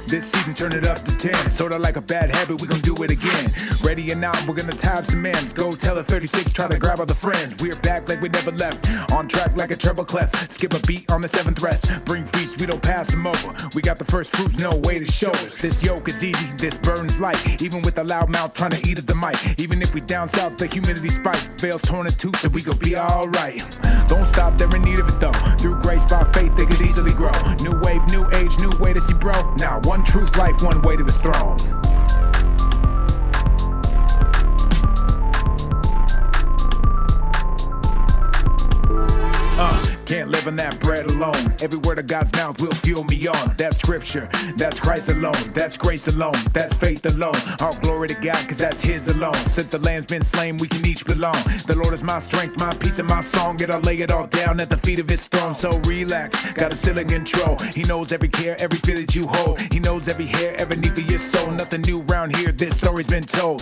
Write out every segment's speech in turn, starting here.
This season turn it up to 10. Sorta like a bad habit, we gon' do it again. Ready or not, we're gonna tie up some men. Go tell a 36, try to grab other friends. We're back like we never left. On track like a treble clef. Skip a beat on the 7th rest. Bring feast, we don't pass them over. We got the first fruits, no way to show us. This yoke is easy, this burns light. Even with a loud mouth trying to eat at the mic. Even if we down south, the humidity spike. Veils torn in two, so we gon' be alright. Don't stop, they're in need of it though. Through grace by faith, they could easily grow. New wave, new age, new way to see bro. Now one truth, life, one way to his throne. Can't live on that bread alone. Every word of God's mouth will fuel me on. That's scripture, that's Christ alone. That's grace alone, that's faith alone. All glory to God, cause that's his alone. Since the lamb's been slain, we can each belong. The Lord is my strength, my peace, and my song. Yet I'll lay it all down at the feet of his throne. So relax, got it still in control. He knows every care, every fear that you hold. He knows every hair, every need for your soul. Nothing new round here, this story's been told.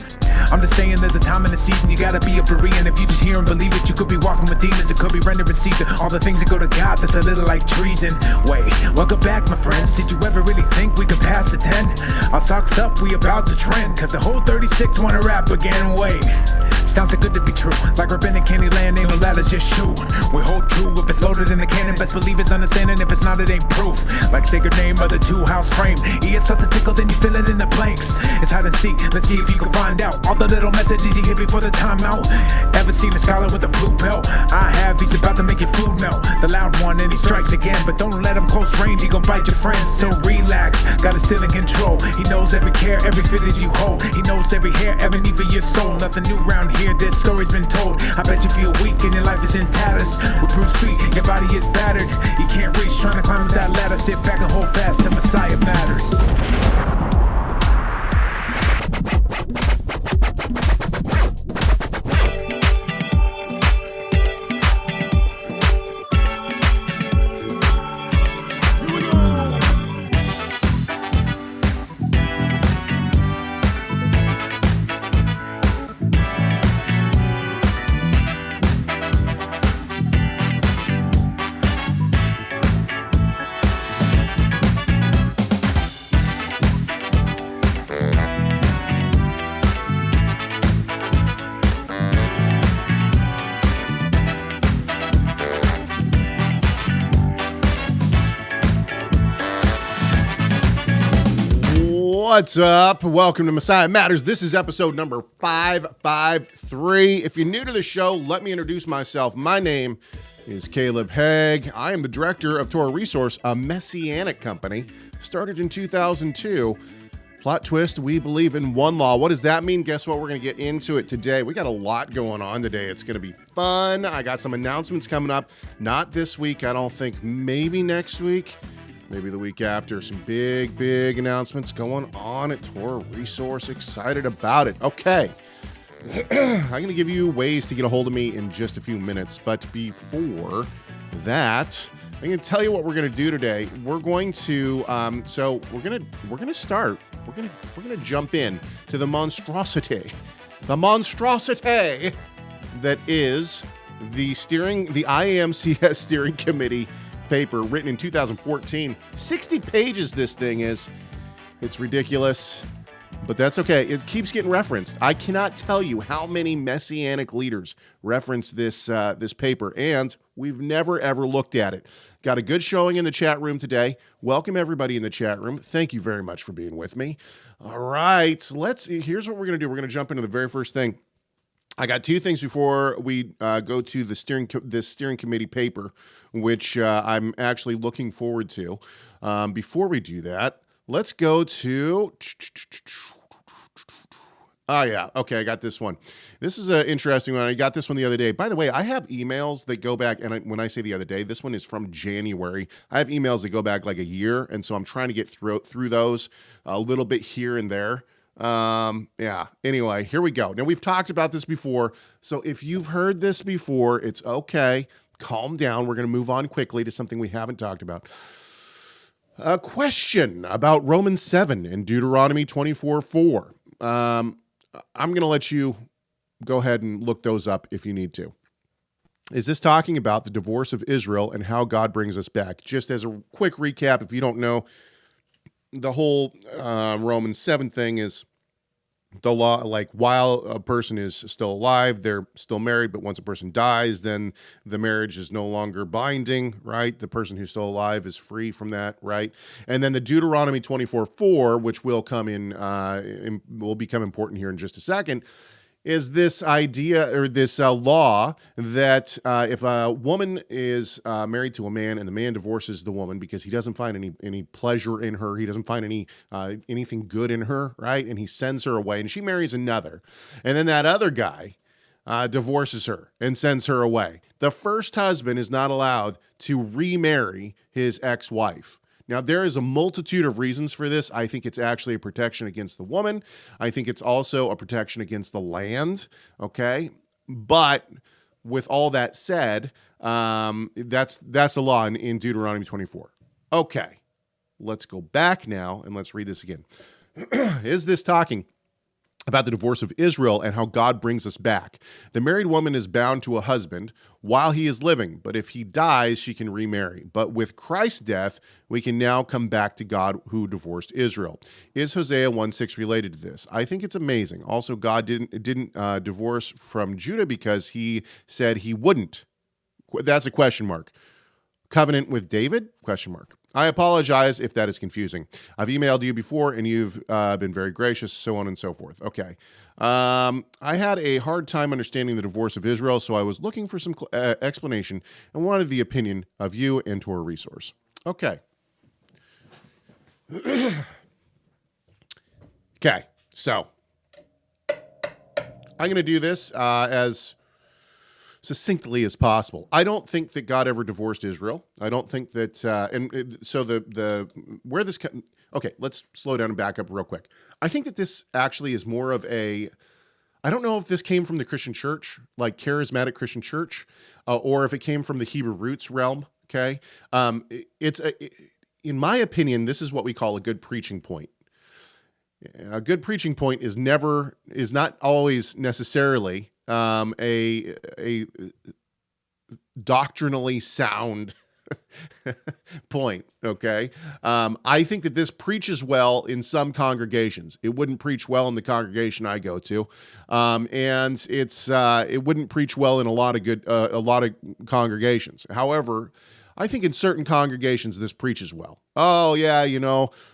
I'm just saying there's a time in the season you gotta be a Berean. If you just hear and believe it, you could be walking with demons. It could be rendering Caesar. All the things that go to God, that's a little like treason. Wait, welcome back my friends. Did you ever really think we could pass the 10? Our socks up, we about to trend. Cause the whole 36 wanna rap again. Wait, sounds too good to be true. Like rabbinic candy land, ain't no ladder, just shoot. We hold true if it's loaded in the cannon. Best believe it's understanding, if it's not it ain't proof. Like sacred name of the two-house frame. You start to tickle, then you fill it in the blanks. It's hide and seek, let's see if you can find out all the little messages you hear before the timeout. Ever seen a scholar with a blue belt? I have, he's about to make your food melt. The loud one and he strikes again, but don't let him close range, he gon' bite your friends. So relax, got it still in control. He knows every care, every fear that you hold. He knows every hair, every need for your soul. Nothing new round here, this story's been told. I bet you feel weak and your life is in tatters. With Bruce Street, your body is battered. You can't reach, trying to climb up that ladder. Sit back and hold fast till Messiah matters. What's up? Welcome to Messiah Matters. This is episode number 553. If you're new to the show, let me introduce myself. My name is Caleb Haig. I am the director of Torah Resource, a Messianic company, started in 2002. Plot twist, we believe in one law. What does that mean? Guess what? We're going to get into it today. We got a lot going on today. It's going to be fun. I got some announcements coming up. Not this week, I don't think. Maybe next week. Maybe the week after. Some big announcements going on at Torah Resource. Excited about it. Okay. I'm going to give you ways to get a hold of me in just a few minutes. But before that, I'm going to tell you what we're going to do today. We're going to, we're going to start. We're going to jump in to the monstrosity that is the IAMCS steering committee paper written in 2014. 60 pages this thing is. It's ridiculous, but that's okay. It keeps getting referenced. I cannot tell you how many Messianic leaders reference this paper, and we've never ever looked at it. Got a good showing in the chat room today. Welcome everybody in the chat room. Thank you very much for being with me. All right, here's what we're going to do. We're going to jump into the very first thing. I got two things before we go to the steering committee paper, which I'm actually looking forward to. Before we do that, let's go to... Oh, yeah. Okay, I got this one. This is an interesting one. I got this one the other day. By the way, I have emails that go back, and when I say the other day, this one is from January. I have emails that go back like a year, and so I'm trying to get through those a little bit here and there. Anyway, here we go. Now, we've talked about this before, so if you've heard this before, it's okay. Calm down. We're going to move on quickly to something we haven't talked about. A question about Romans 7 and Deuteronomy 24:4. I'm going to let you go ahead and look those up if you need to. Is this talking about the divorce of Israel and how God brings us back? Just as a quick recap, if you don't know, the whole Romans 7 thing is the law, like while a person is still alive, they're still married, but once a person dies, then the marriage is no longer binding, right? The person who's still alive is free from that, right? And then the Deuteronomy 24:4, which will come will become important here in just a second, is this idea or this law that if a woman is married to a man and the man divorces the woman because he doesn't find any pleasure in her, he doesn't find anything good in her, right? And he sends her away and she marries another. And then that other guy divorces her and sends her away. The first husband is not allowed to remarry his ex-wife. Now, there is a multitude of reasons for this. I think it's actually a protection against the woman. I think it's also a protection against the land, okay? But with all that said, that's the law in Deuteronomy 24. Okay, let's go back now and let's read this again. Is this talking about the divorce of Israel and how God brings us back? The married woman is bound to a husband while he is living, but if he dies, she can remarry. But with Christ's death, we can now come back to God who divorced Israel. Is Hosea 1:6 related to this? I think it's amazing. Also, God didn't divorce from Judah because he said he wouldn't. That's a question mark. Covenant with David? Question mark. I apologize if that is confusing. I've emailed you before and you've been very gracious, so on and so forth. Okay. I had a hard time understanding the divorce of Israel, so I was looking for some explanation and wanted the opinion of you and Torah Resource. Okay. Okay, so I'm going to do this as succinctly as possible. I don't think that God ever divorced Israel. I don't think that, okay, let's slow down and back up real quick. I think that this actually is more of I don't know if this came from the Christian church, like charismatic Christian church, or if it came from the Hebrew roots realm, okay? In my opinion, this is what we call a good preaching point. A good preaching point is not always necessarily a doctrinally sound point, okay? I think that this preaches well in some congregations. It wouldn't preach well in the congregation I go to, and it wouldn't preach well in a lot of congregations. However, I think in certain congregations this preaches well. Oh yeah,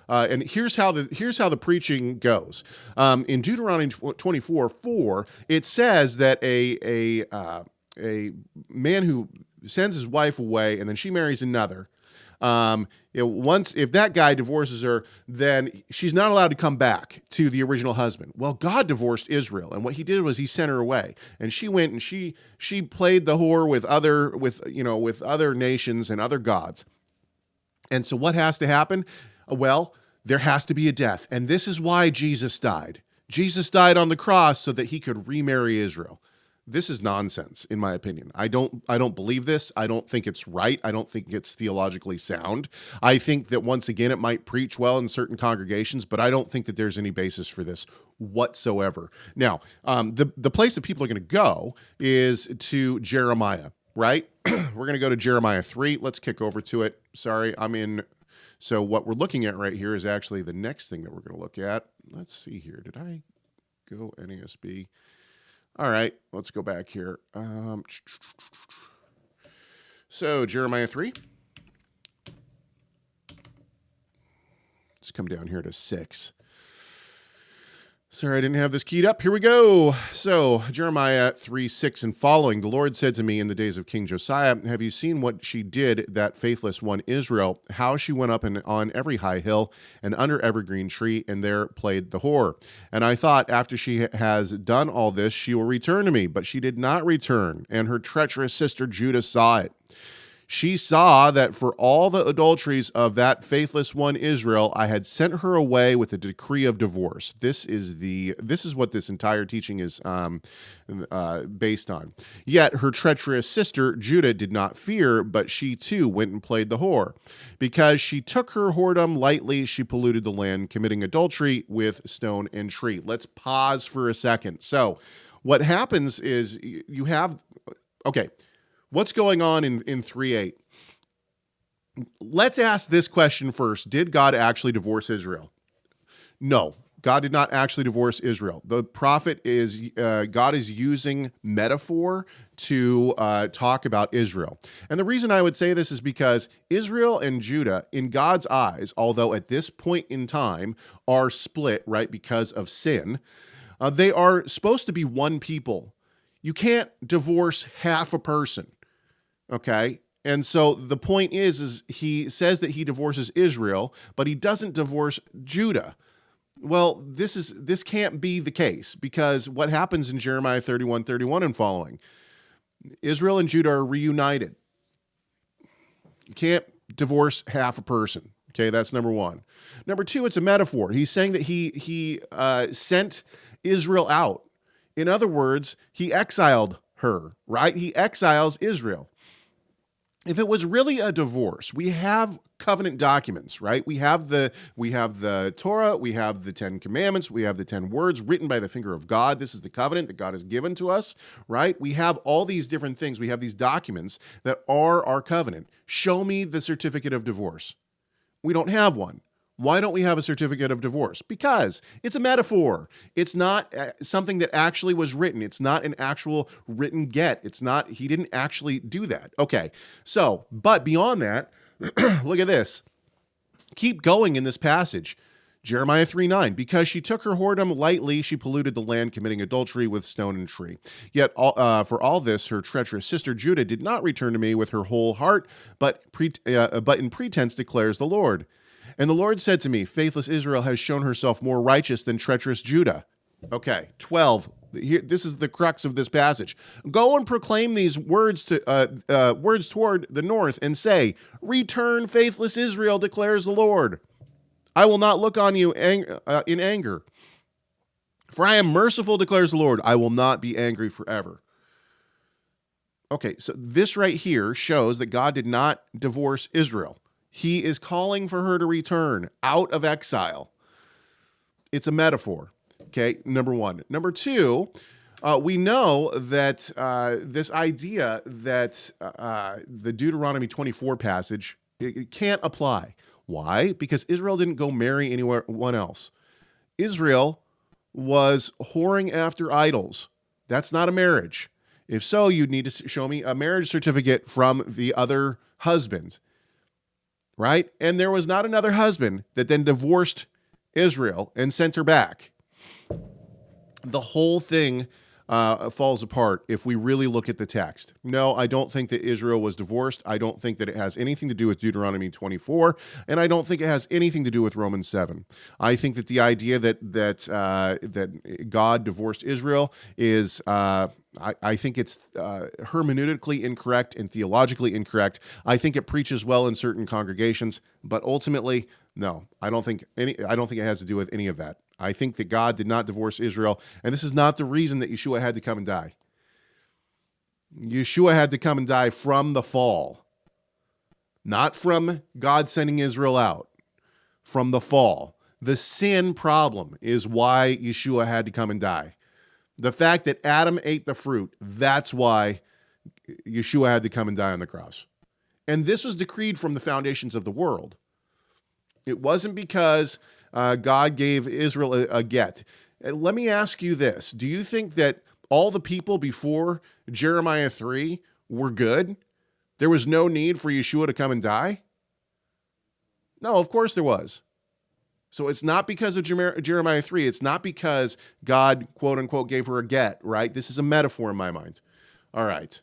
and here's how the preaching goes. In Deuteronomy 24:4, it says that a man who sends his wife away and then she marries another, if that guy divorces her, then she's not allowed to come back to the original husband. Well, God divorced Israel, and what he did was he sent her away, and she went and she played the whore with other nations and other gods. And so what has to happen? Well, there has to be a death, and this is why Jesus died. Jesus died on the cross so that he could remarry Israel. This is nonsense, in my opinion. I don't believe this. I don't think it's right. I don't think it's theologically sound. I think that, once again, it might preach well in certain congregations, but I don't think that there's any basis for this whatsoever. Now, the place that people are going to go is to Jeremiah, right? We're going to go to Jeremiah 3. Let's kick over to it. Sorry, so what we're looking at right here is actually the next thing that we're going to look at. Let's see here. Did I go NASB? All right, let's go back here. So Jeremiah 3. Let's come down here to 6. Sorry, I didn't have this keyed up. Here we go. So Jeremiah 3:6 and following. The Lord said to me in the days of King Josiah, have you seen what she did, that faithless one Israel, how she went up on every high hill and under every green tree, and there played the whore? And I thought, after she has done all this, she will return to me. But she did not return, and her treacherous sister Judah saw it. She saw that for all the adulteries of that faithless one Israel, I had sent her away with a decree of divorce. This is what this entire teaching is based on. Yet her treacherous sister Judah did not fear, but she too went and played the whore. Because she took her whoredom lightly, she polluted the land, committing adultery with stone and tree. Let's pause for a second. So what happens is you have, okay, what's going on in 3:8? Let's ask this question first. Did God actually divorce Israel? No, God did not actually divorce Israel. The prophet is, God is using metaphor to talk about Israel. And the reason I would say this is because Israel and Judah, in God's eyes, although at this point in time are split, right, because of sin, they are supposed to be one people. You can't divorce half a person, okay? And so the point is he says that he divorces Israel, but he doesn't divorce Judah. Well, this can't be the case, because what happens in Jeremiah 31:31 and following? Israel and Judah are reunited. You can't divorce half a person. Okay, that's number one. Number two, it's a metaphor. He's saying that he sent Israel out. In other words, he exiled her, right? He exiles Israel. If it was really a divorce, we have covenant documents, right? We have the Torah, we have the 10 Commandments, we have the 10 words written by the finger of God. This is the covenant that God has given to us, right? We have all these different things. We have these documents that are our covenant. Show me the certificate of divorce. We don't have one. Why don't we have a certificate of divorce? Because it's a metaphor. It's not something that actually was written. It's not an actual written get. He didn't actually do that. Okay, so, but beyond that, look at this. Keep going in this passage. Jeremiah 3:9, because she took her whoredom lightly, she polluted the land, committing adultery with stone and tree. Yet for all this, her treacherous sister Judah did not return to me with her whole heart, but in pretense declares the Lord. And the Lord said to me, faithless Israel has shown herself more righteous than treacherous Judah. Okay, 12. This is the crux of this passage. Go and proclaim these words toward the north and say, return, faithless Israel, declares the Lord. I will not look on you in anger. For I am merciful, declares the Lord. I will not be angry forever. Okay, so this right here shows that God did not divorce Israel. He is calling for her to return out of exile. It's a metaphor, okay, number one. Number two, we know that this idea that the Deuteronomy 24 passage, it can't apply. Why? Because Israel didn't go marry anyone else. Israel was whoring after idols. That's not a marriage. If so, you'd need to show me a marriage certificate from the other husband. Right? And there was not another husband that then divorced Israel and sent her back. The whole thing falls apart if we really look at the text. No, I don't think that Israel was divorced. I don't think that it has anything to do with Deuteronomy 24, and I don't think it has anything to do with Romans 7. I think that the idea that God divorced Israel is I think it's hermeneutically incorrect and theologically incorrect. I think it preaches well in certain congregations, but ultimately, no, I don't think it has to do with any of that. I think that God did not divorce Israel, and this is not the reason that Yeshua had to come and die. Yeshua had to come and die from the fall, not from God sending Israel out, from the fall. The sin problem is why Yeshua had to come and die. The fact that Adam ate the fruit, that's why Yeshua had to come and die on the cross. And this was decreed from the foundations of the world. It wasn't because God gave Israel a get. Let me ask you this. Do you think that all the people before Jeremiah 3 were good? There was no need for Yeshua to come and die? No, of course there was. So it's not because of Jeremiah 3. It's not because God, quote unquote, gave her a get, right? This is a metaphor in my mind. All right.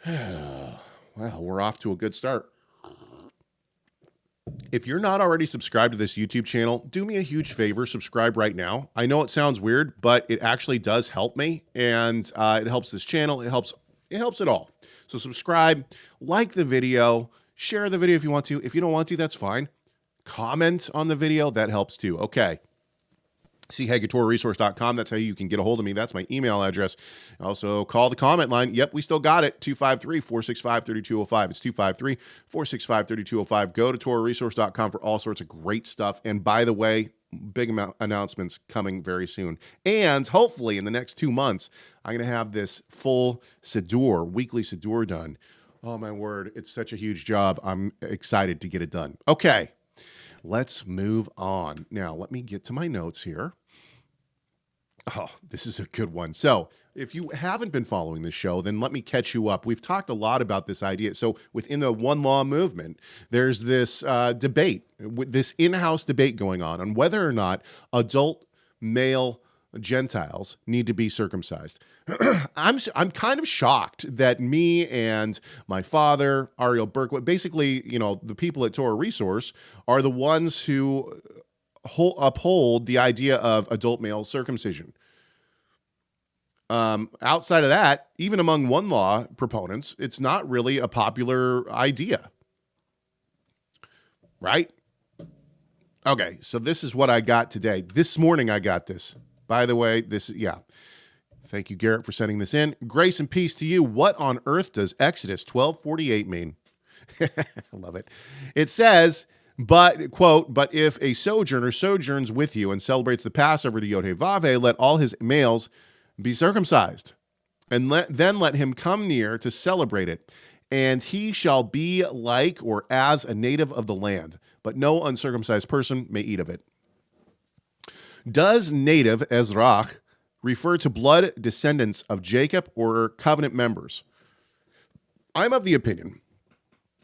Well, we're off to a good start. If you're not already subscribed to this YouTube channel, do me a huge favor, subscribe right now. I know it sounds weird, but it actually does help me, and it helps this channel. It helps it all. So subscribe, like the video, share the video if you want to. If you don't want to, that's fine. Comment on the video, that helps too. Okay. CHegatoreresource.com. That's how you can get a hold of me. That's my email address. Also, call the comment line. Yep, we still got it. 253-465-3205. It's 253-465-3205. Go to TorahResource.com for all sorts of great stuff. And by the way, big announcements coming very soon. And hopefully in the next 2 months, I'm going to have this full Siddur, weekly Siddur done Oh, my word. It's such a huge job. I'm excited to get it done. Okay, let's move on. Now, let me get to my notes here. Oh, this is a good one. So if you haven't been following this show, then let me catch you up. We've talked a lot about this idea. So within the one law movement, there's this debate, this in-house debate going on whether or not adult male Gentiles need to be circumcised. I'm kind of shocked that me and my father, Ariel Berkowitz, basically, the people at Torah Resource are the ones who uphold the idea of adult male circumcision. Outside of that, even among one law proponents, it's not really a popular idea. Right? Okay, so this is what I got today. This morning I got this. By the way, Thank you, Garrett, for sending this in. Grace and peace to you. What on earth does Exodus 12:48 mean? I love it. It says, but, quote, but if a sojourner sojourns with you and celebrates the Passover to Yod-Heh-Vav-Heh, let all his males be circumcised, and then let him come near to celebrate it. And he shall be like or as a native of the land, but no uncircumcised person may eat of it. Does native, Ezrach, refer to blood descendants of Jacob or covenant members? I'm of the opinion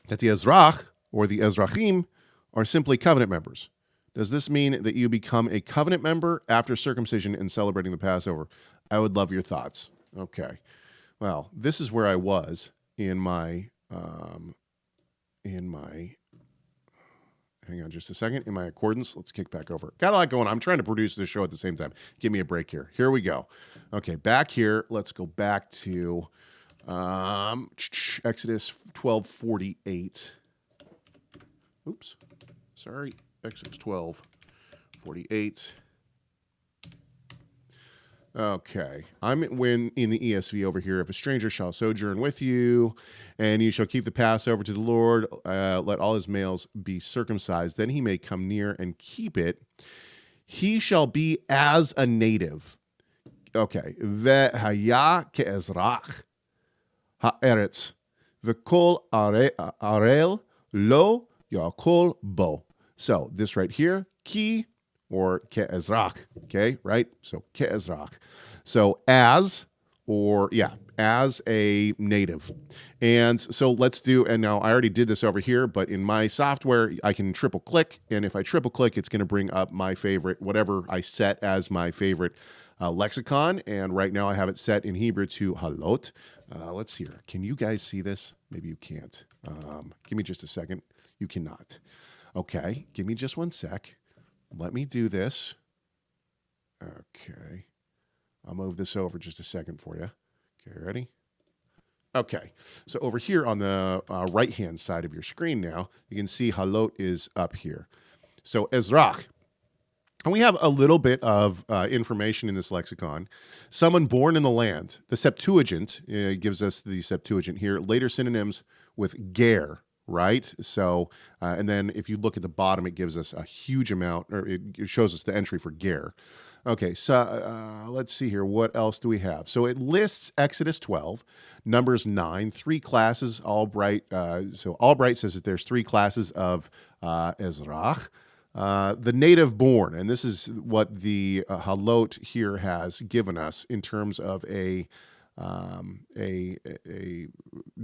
that the Ezrach or the Ezrachim are simply covenant members. Does this mean that you become a covenant member after circumcision and celebrating the Passover? I would love your thoughts. Okay. Well, this is where I was in my hang on just a second, in my accordance. Let's kick back over. Got a lot going on. I'm trying to produce this show at the same time. Give me a break here. Here we go. Okay, back here. Let's go back to Exodus 12:48. Oops. Sorry. Exodus 12:48. Okay. I'm in the ESV over here. If a stranger shall sojourn with you, and you shall keep the Passover to the Lord, let all his males be circumcised. Then he may come near and keep it. He shall be as a native. Okay. Ve'haya ke'ezrach ha'eretz. Ve'kol arel lo yakol bo. So this right here, ki, or ke'ezrach, okay, right? So ke'ezrach. So as a native. And so let's do, and now I already did this over here, but in my software, I can triple click. And if I triple click, it's going to bring up my favorite, whatever I set as my favorite lexicon. And right now I have it set in Hebrew to halot. Let's see here. Can you guys see this? Maybe you can't. Give me just a second. You cannot. Okay. Give me just one sec. Let me do this. Okay. I'll move this over just a second for you. Okay, ready? Okay. So over here on the right-hand side of your screen now, you can see halot is up here. So Ezrach. And we have a little bit of information in this lexicon. Someone born in the land. The Septuagint gives us the Septuagint here. Later synonyms with ger. Right? So, and then if you look at the bottom, it gives us a huge amount, or it shows us the entry for ger. Okay, so let's see here. What else do we have? So it lists Exodus 12, Numbers 9, 3 classes. Albright, so Albright says that there's 3 classes of Ezrach. The native born, and this is what the halot here has given us in terms of a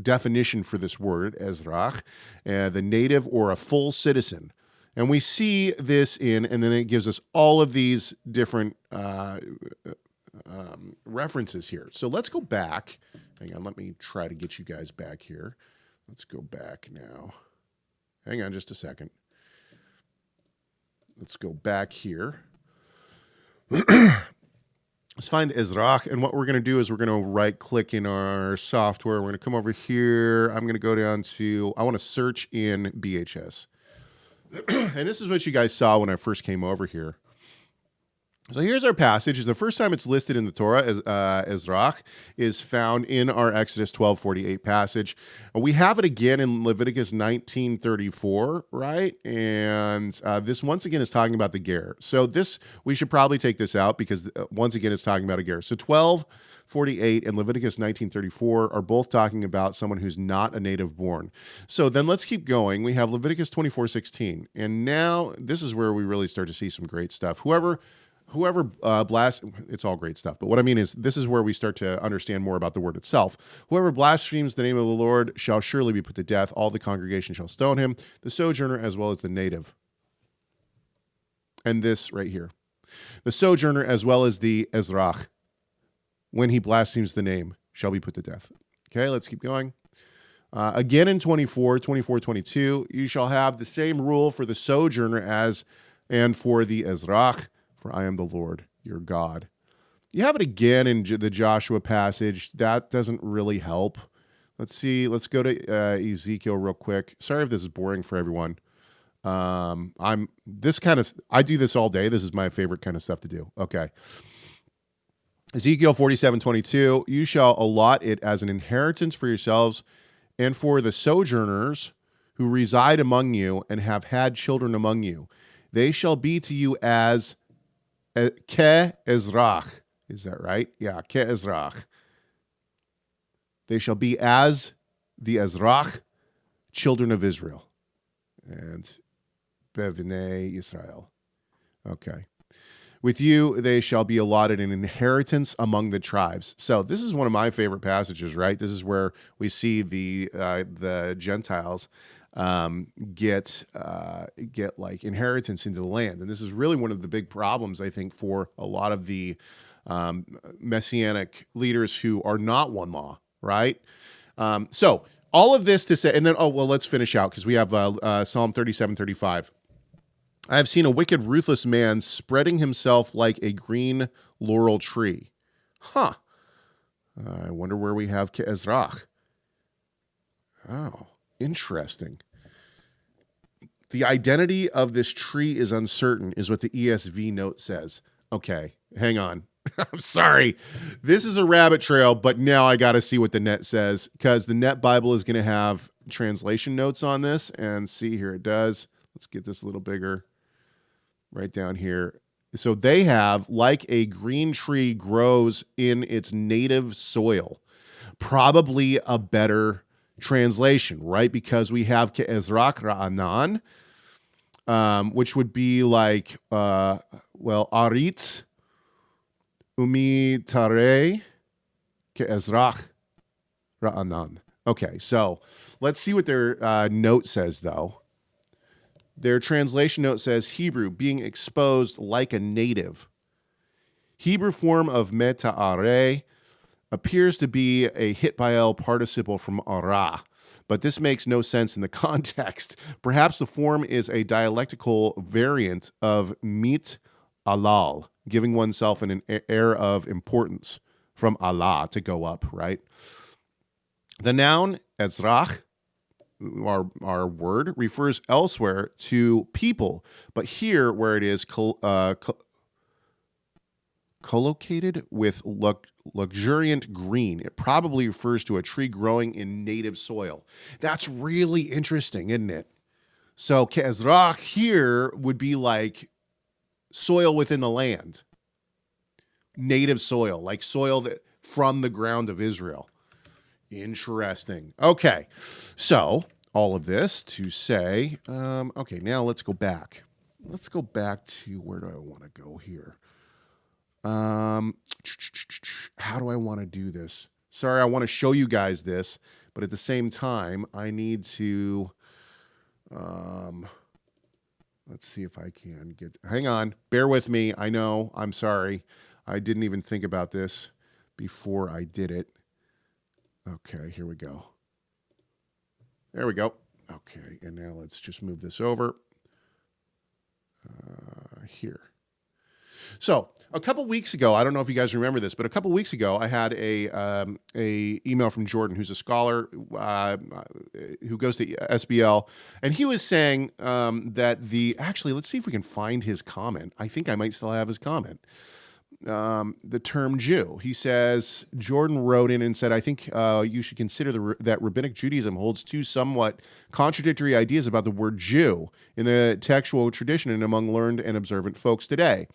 definition for this word, Ezrach, the native or a full citizen. And we see this and then it gives us all of these different references here. So let's go back. Hang on, let me try to get you guys back here. Let's go back now. Hang on just a second. Let's go back here. Let's find Ezrach, and what we're going to do is we're going to right-click in our software. We're going to come over here. I'm going to go down to, I want to search in BHS. And this is what you guys saw when I first came over here. So here's our passage. It's the first time it's listed in the Torah. Ezrach is found in our Exodus 12:48 passage. And we have it again in Leviticus 19:34, right? And this once again is talking about the ger. So this, we should probably take this out because once again it's talking about a ger. So 48 and Leviticus 19:34 are both talking about someone who's not a native born. So then let's keep going. We have Leviticus 24:16, and now this is where we really start to see some great stuff. Whoever it's all great stuff, but what I mean is this is where we start to understand more about the word itself. Whoever blasphemes the name of the Lord shall surely be put to death. All the congregation shall stone him, the sojourner as well as the native. And this right here, the sojourner as well as the Ezrach, when he blasphemes the name, shall be put to death. Okay, let's keep going. Again in 24:22, you shall have the same rule for the sojourner as and for the Ezrach, for I am the Lord your God. You have it again in the Joshua passage. That doesn't really help. Let's see. Let's go to Ezekiel real quick. Sorry if this is boring for everyone. I do this all day. This is my favorite kind of stuff to do. Okay. Ezekiel 47:22, you shall allot it as an inheritance for yourselves and for the sojourners who reside among you and have had children among you. They shall be to you as Ke-Ezrach. Is that right? Yeah, Ke-Ezrach. They shall be as the Ezrach, children of Israel. And Bevnei Israel. Okay. With you, they shall be allotted an inheritance among the tribes. So this is one of my favorite passages, right? This is where we see the Gentiles get like inheritance into the land. And this is really one of the big problems, I think, for a lot of the Messianic leaders who are not one law, right? So all of this to say, and then, let's finish out because we have Psalm 37:35. I have seen a wicked, ruthless man spreading himself like a green laurel tree. Huh. I wonder where we have Ezrach. Oh, interesting. The identity of this tree is uncertain, is what the ESV note says. Okay, hang on. I'm sorry. This is a rabbit trail, but now I got to see what the net says because the Net Bible is going to have translation notes on this. And see, here it does. Let's get this a little bigger. Right down here. So they have, like a green tree grows in its native soil. Probably a better translation, right? Because we have Ke'ezrach Ra'anan, which would be like, Aritz Umi Tare Ke'ezrach Ra'anan. Okay, so let's see what their note says, though. Their translation note says Hebrew, being exposed like a native. Hebrew form of meta'are appears to be a hitbael participle from ara, but this makes no sense in the context. Perhaps the form is a dialectical variant of mit alal, giving oneself an air of importance from Allah, to go up, right? The noun Ezrach, our word, refers elsewhere to people, but here where it is collocated with luxuriant green, it probably refers to a tree growing in native soil. That's really interesting, isn't it? So Ke'ezrach here would be like soil within the land, native soil, like soil that from the ground of Israel. Interesting. Okay, so all of this to say, okay, now let's go back. Let's go back to, where do I want to go here? How do I want to do this? Sorry, I want to show you guys this, but at the same time, I need to, let's see if I can get, hang on, bear with me. I know, I'm sorry. I didn't even think about this before I did it. Okay, here we go. There we go. Okay, and now let's just move this over here. So a couple weeks ago, I don't know if you guys remember this, but a couple weeks ago, I had a email from Jordan, who's a scholar who goes to SBL, and he was saying that actually, let's see if we can find his comment. I think I might still have his comment. The term Jew. He says, Jordan wrote in and said, I think you should consider that Rabbinic Judaism holds two somewhat contradictory ideas about the word Jew in the textual tradition and among learned and observant folks today.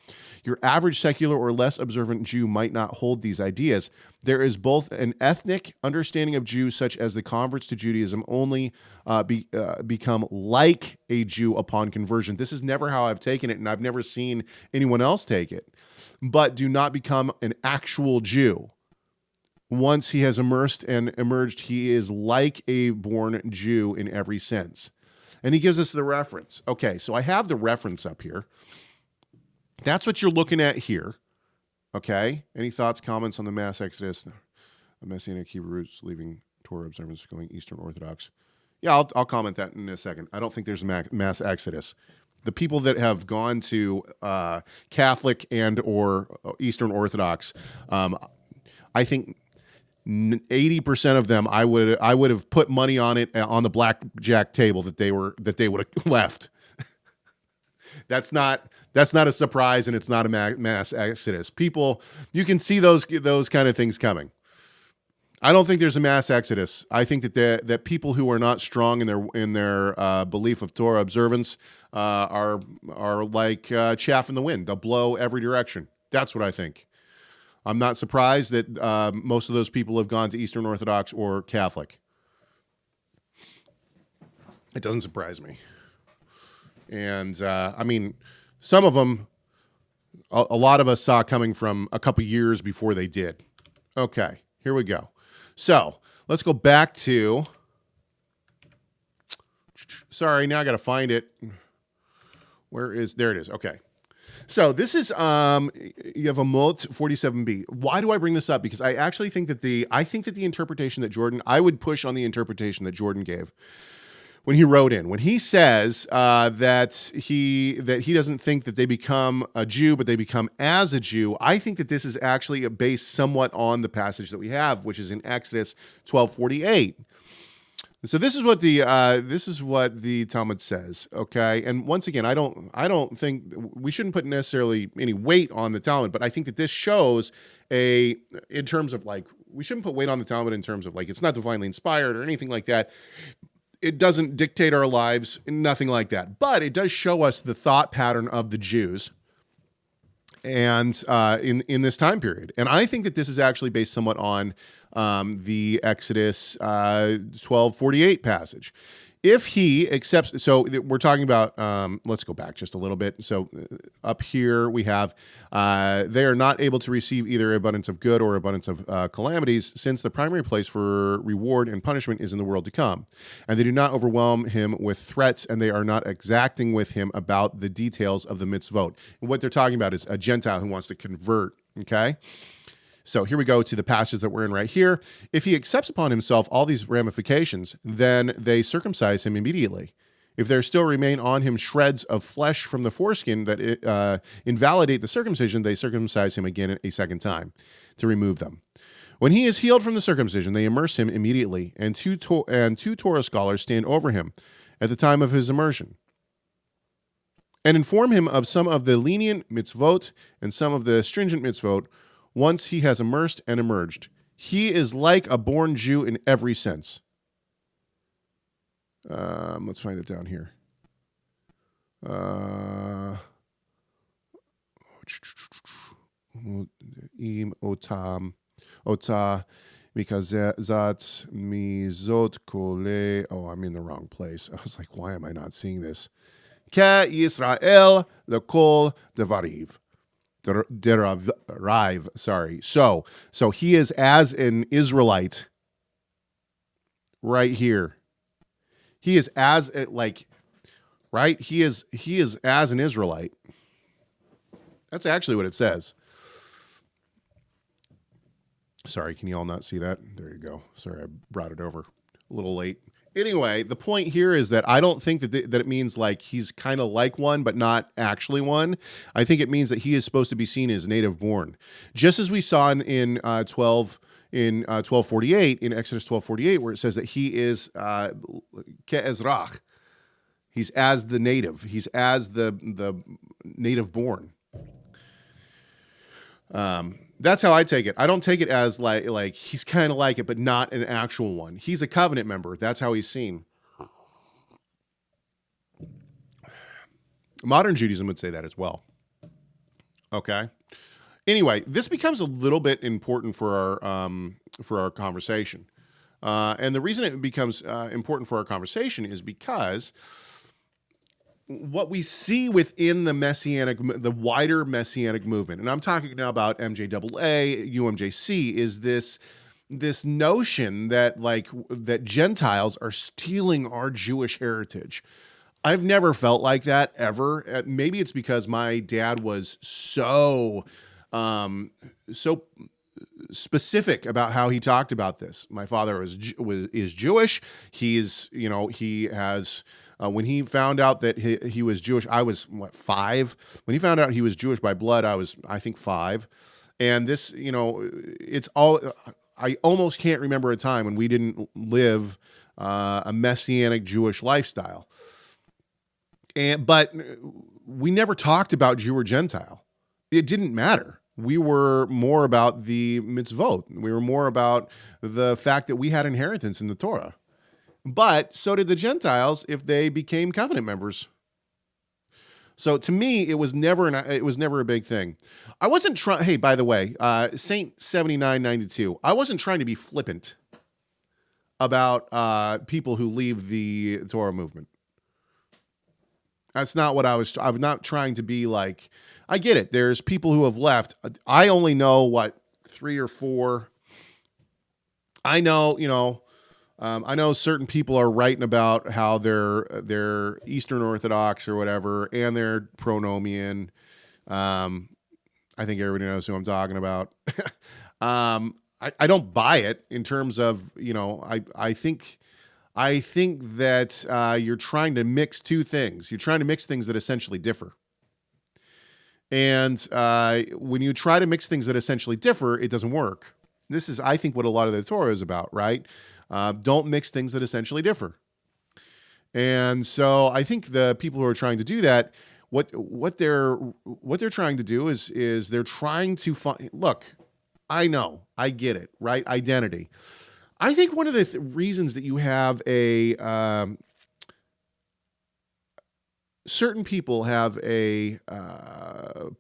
Your average secular or less observant Jew might not hold these ideas. There is both an ethnic understanding of Jews, such as the converts to Judaism only become like a Jew upon conversion. This is never how I've taken it, and I've never seen anyone else take it. But do not become an actual Jew. Once he has immersed and emerged, he is like a born Jew in every sense. And he gives us the reference. Okay, so I have the reference up here. That's what you're looking at here. Okay. Any thoughts, comments on the mass exodus? Messianic Hebrew roots leaving Torah observance, going Eastern Orthodox. Yeah, I'll comment that in a second. I don't think there's a mass exodus. The people that have gone to Catholic and or Eastern Orthodox, I think 80% of them, I would have put money on it on the blackjack table that they would have left. That's not a surprise, and it's not a mass exodus. People, you can see those kind of things coming. I don't think there's a mass exodus. I think that people who are not strong in their belief of Torah observance are like chaff in the wind. They'll blow every direction. That's what I think. I'm not surprised that most of those people have gone to Eastern Orthodox or Catholic. It doesn't surprise me. And I mean, some of them, a lot of us saw coming from a couple years before they did. Okay, here we go. So let's go back to, sorry, now I got to find it. There it is. Okay. So this is, you have a Mot 47b. Why do I bring this up? Because I actually think that the interpretation that I would push on the interpretation that Jordan gave when he wrote in, when he says that he doesn't think that they become a Jew, but they become as a Jew. I think that this is actually based somewhat on the passage that we have, which is in Exodus 12:48. So this is what the Talmud says. Okay, and once again, I don't think we shouldn't put necessarily any weight on the Talmud, but I think that this shows in terms of like, we shouldn't put weight on the Talmud in terms of like it's not divinely inspired or anything like that. It doesn't dictate our lives, nothing like that. But it does show us the thought pattern of the Jews and in this time period. And I think that this is actually based somewhat on the Exodus 12:48 passage. If he accepts, so we're talking about, let's go back just a little bit. So up here we have, they are not able to receive either abundance of good or abundance of calamities, since the primary place for reward and punishment is in the world to come. And they do not overwhelm him with threats, and they are not exacting with him about the details of the mitzvot. And what they're talking about is a Gentile who wants to convert, okay? So here we go to the passage that we're in right here. If he accepts upon himself all these ramifications, then they circumcise him immediately. If there still remain on him shreds of flesh from the foreskin that invalidate the circumcision, they circumcise him again a second time to remove them. When he is healed from the circumcision, they immerse him immediately, and two Torah scholars stand over him at the time of his immersion and inform him of some of the lenient mitzvot and some of the stringent mitzvot. Once he has immersed and emerged, he is like a born Jew in every sense. Let's find it down here. Im otam ota mikazat mizot kole. Oh, I'm in the wrong place. I was like, why am I not seeing this? Ke Yisrael lekol devariv. Derive, sorry. So he is as an Israelite right here. He is as right? He is as an Israelite. That's actually what it says. Sorry, can you all not see that? There you go. Sorry, I brought it over a little late. Anyway, the point here is that I don't think that it means like he's kind of like one, but not actually one. I think it means that he is supposed to be seen as native born, just as we saw in 1248 in Exodus 12:48, where it says that he is ke'ezrach. He's as the native. He's as the native born. That's how I take it. I don't take it as like he's kind of like it, but not an actual one. He's a covenant member. That's how he's seen. Modern Judaism would say that as well. Okay. Anyway, this becomes a little bit important for our conversation. And the reason it becomes important for our conversation is because what we see within the wider Messianic movement, and I'm talking now about MJAA, UMJC, is this notion that Gentiles are stealing our Jewish heritage. I've never felt like that ever. Maybe it's because my dad was so specific about how he talked about this. My father is Jewish. He has when he found out that he was Jewish, I was 5. When he found out he was Jewish by blood, I think 5. And this, it's all. I almost can't remember a time when we didn't live a Messianic Jewish lifestyle. But we never talked about Jew or Gentile. It didn't matter. We were more about the mitzvot. We were more about the fact that we had inheritance in the Torah. But so did the Gentiles if they became covenant members. So to me, it was never a big thing. I wasn't trying. Hey, by the way, Saint 7992. I wasn't trying to be flippant about people who leave the Torah movement. That's not what I was. I'm not trying to be like. I get it. There's people who have left. I only know 3 or 4. I know. I know certain people are writing about how they're Eastern Orthodox or whatever, and they're pronomian. I think everybody knows who I'm talking about. I don't buy it in terms of, I think that you're trying to mix two things. You're trying to mix things that essentially differ. And when you try to mix things that essentially differ, it doesn't work. This is, I think, what a lot of the Torah is about, right? Don't mix things that essentially differ. And so I think the people who are trying to do that, what they're trying to do is they're trying to find. Look, I know, I get it, right? Identity. I think one of the reasons that you have certain people have a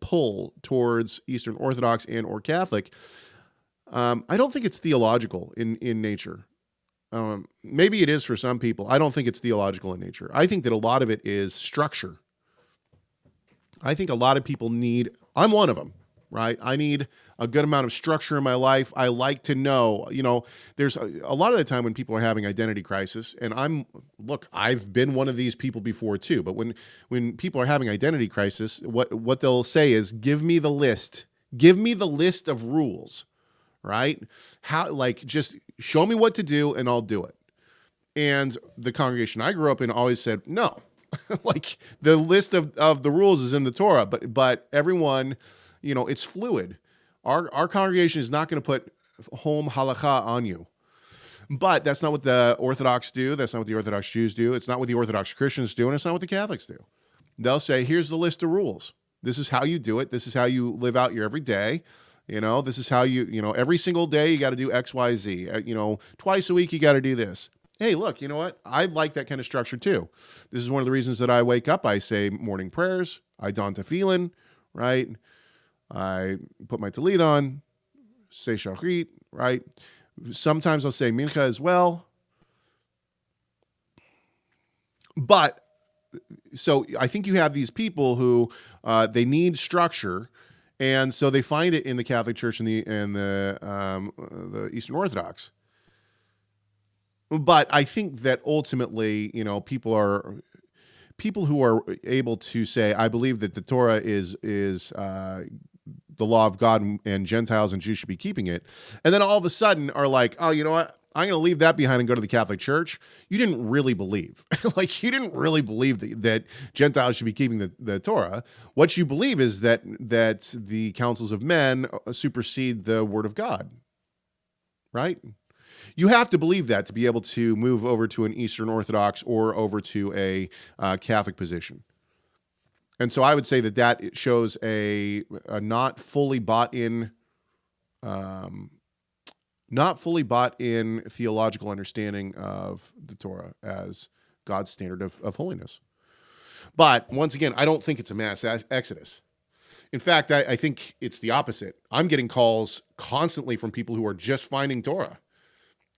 pull towards Eastern Orthodox and or Catholic. I don't think it's theological in nature. Maybe it is for some people. I don't think it's theological in nature. I think that a lot of it is structure. I think a lot of people I'm one of them, right? I need a good amount of structure in my life. I like to know, there's a lot of the time when people are having identity crisis, and I've been one of these people before too, but when people are having identity crisis, what they'll say is, give me the list of rules, right? Just show me what to do and I'll do it. And the congregation I grew up in always said, no, the list of the rules is in the Torah, but everyone, it's fluid. Our congregation is not going to put home halakha on you. But that's not what the Orthodox do. That's not what the Orthodox Jews do. It's not what the Orthodox Christians do, and it's not what the Catholics do. They'll say, here's the list of rules. This is how you do it. This is how you live out your every day. This is how every single day you got to do X, Y, Z. Twice a week you got to do this. Hey, look, you know what? I like that kind of structure too. This is one of the reasons that I wake up. I say morning prayers. I don tefillin, right? I put my tallit on, say shachrit, right? Sometimes I'll say mincha as well. But so I think you have these people who they need structure, and so they find it in the Catholic Church and the Eastern Orthodox. But I think that ultimately, people who are able to say, I believe that the Torah is the law of God, and Gentiles and Jews should be keeping it, and then all of a sudden are like, oh, you know what? I'm going to leave that behind and go to the Catholic Church. You didn't really believe. You didn't really believe that Gentiles should be keeping the Torah. What you believe is that the counsels of men supersede the word of God, right? You have to believe that to be able to move over to an Eastern Orthodox or over to a Catholic position. And so I would say that it shows a not fully bought in theological understanding of the Torah as God's standard of holiness. But once again, I don't think it's a mass exodus. In fact, I think it's the opposite. I'm getting calls constantly from people who are just finding Torah.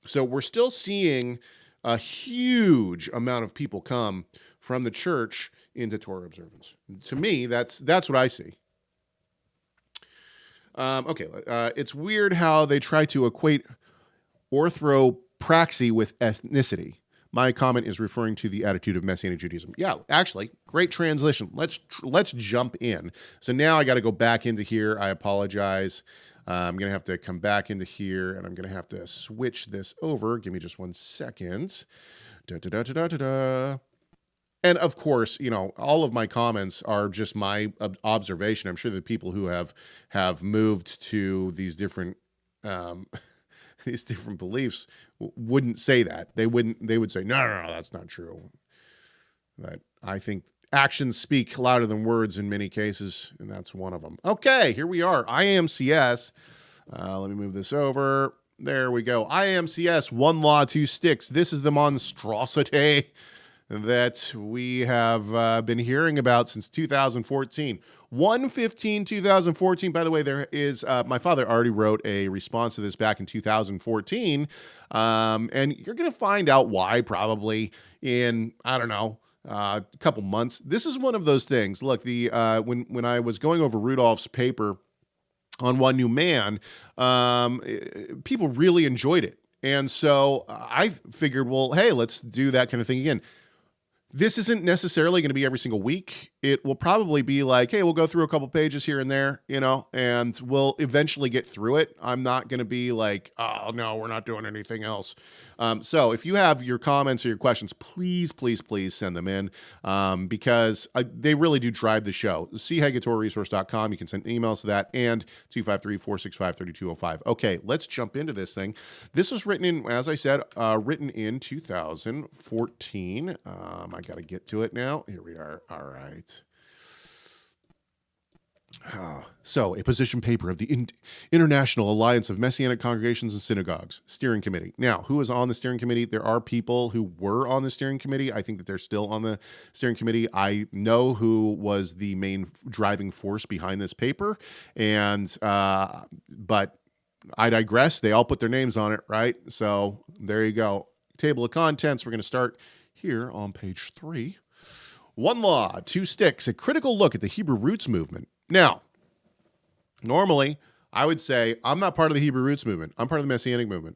So we're still seeing a huge amount of people come from the church into Torah observance. To me, that's what I see. It's weird how they try to equate orthopraxy with ethnicity. My comment is referring to the attitude of Messianic Judaism. Yeah, actually, great translation. Let's jump in. So now I got to go back into here. I apologize. I'm going to have to come back into here, and I'm going to have to switch this over. Give me just 1 second. And of course, all of my comments are just my observation. I'm sure the people who have moved to these different these different beliefs wouldn't say that. They would say, no, that's not true. But I think actions speak louder than words in many cases, and that's one of them. Okay, here we are. IAMCS. Let me move this over. There we go. IAMCS, one law, two sticks. This is the monstrosity that we have been hearing about since 2014. 1/15/2014. By the way, there is my father already wrote a response to this back in 2014, and you're going to find out why probably in, I don't know, a couple months. This is one of those things. Look, when I was going over Rudolph's paper on One New Man, people really enjoyed it, and so I figured, well, hey, let's do that kind of thing again. This isn't necessarily going to be every single week. It will probably be like, hey, we'll go through a couple pages here and there, and we'll eventually get through it. I'm not going to be like, oh, no, we're not doing anything else. So if you have your comments or your questions, please, please, please send them in because they really do drive the show. chegatoresource.com. You can send emails to that and 253-465-3205. Okay, let's jump into this thing. This was written in, as I said, written in 2014. I got to get to it now. Here we are. All right. So, a position paper of the International Alliance of Messianic Congregations and Synagogues Steering Committee. Now, who is on the steering committee? There are people who were on the steering committee. I think that they're still on the steering committee. I know who was the main driving force behind this paper, but I digress. They all put their names on it, right? So, there you go. Table of contents. We're going to start here on page 3. One law, two sticks, a critical look at the Hebrew roots movement. Now, normally, I would say I'm not part of the Hebrew roots movement. I'm part of the Messianic movement.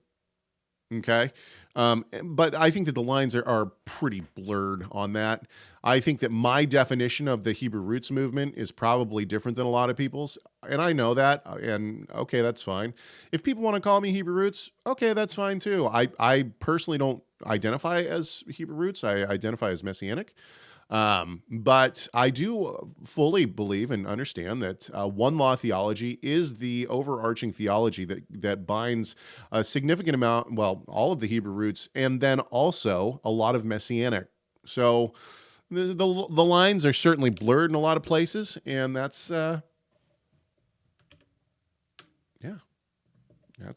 Okay? But I think that the lines are pretty blurred on that. I think that my definition of the Hebrew roots movement is probably different than a lot of people's. And I know that. And okay, that's fine. If people want to call me Hebrew roots, okay, that's fine too. I personally don't identify as Hebrew roots. I identify as Messianic. But I do fully believe and understand that one law theology is the overarching theology that binds a significant amount, well, all of the Hebrew roots, and then also a lot of Messianic. So the lines are certainly blurred in a lot of places, and that's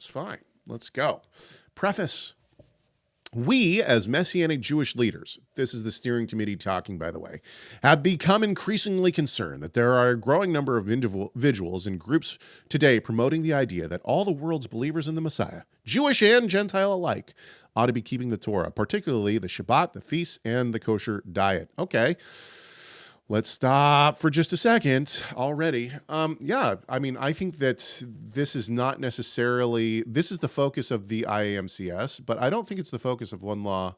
fine. Let's go. Preface. We, as Messianic Jewish leaders, this is the steering committee talking, by the way, have become increasingly concerned that there are a growing number of individuals and groups today promoting the idea that all the world's believers in the Messiah, Jewish and Gentile alike, ought to be keeping the Torah, particularly the Shabbat, the feasts, and the kosher diet. Okay, let's stop for just a second already. I think that this is not necessarily, this is the focus of the IAMCS, but I don't think it's the focus of one law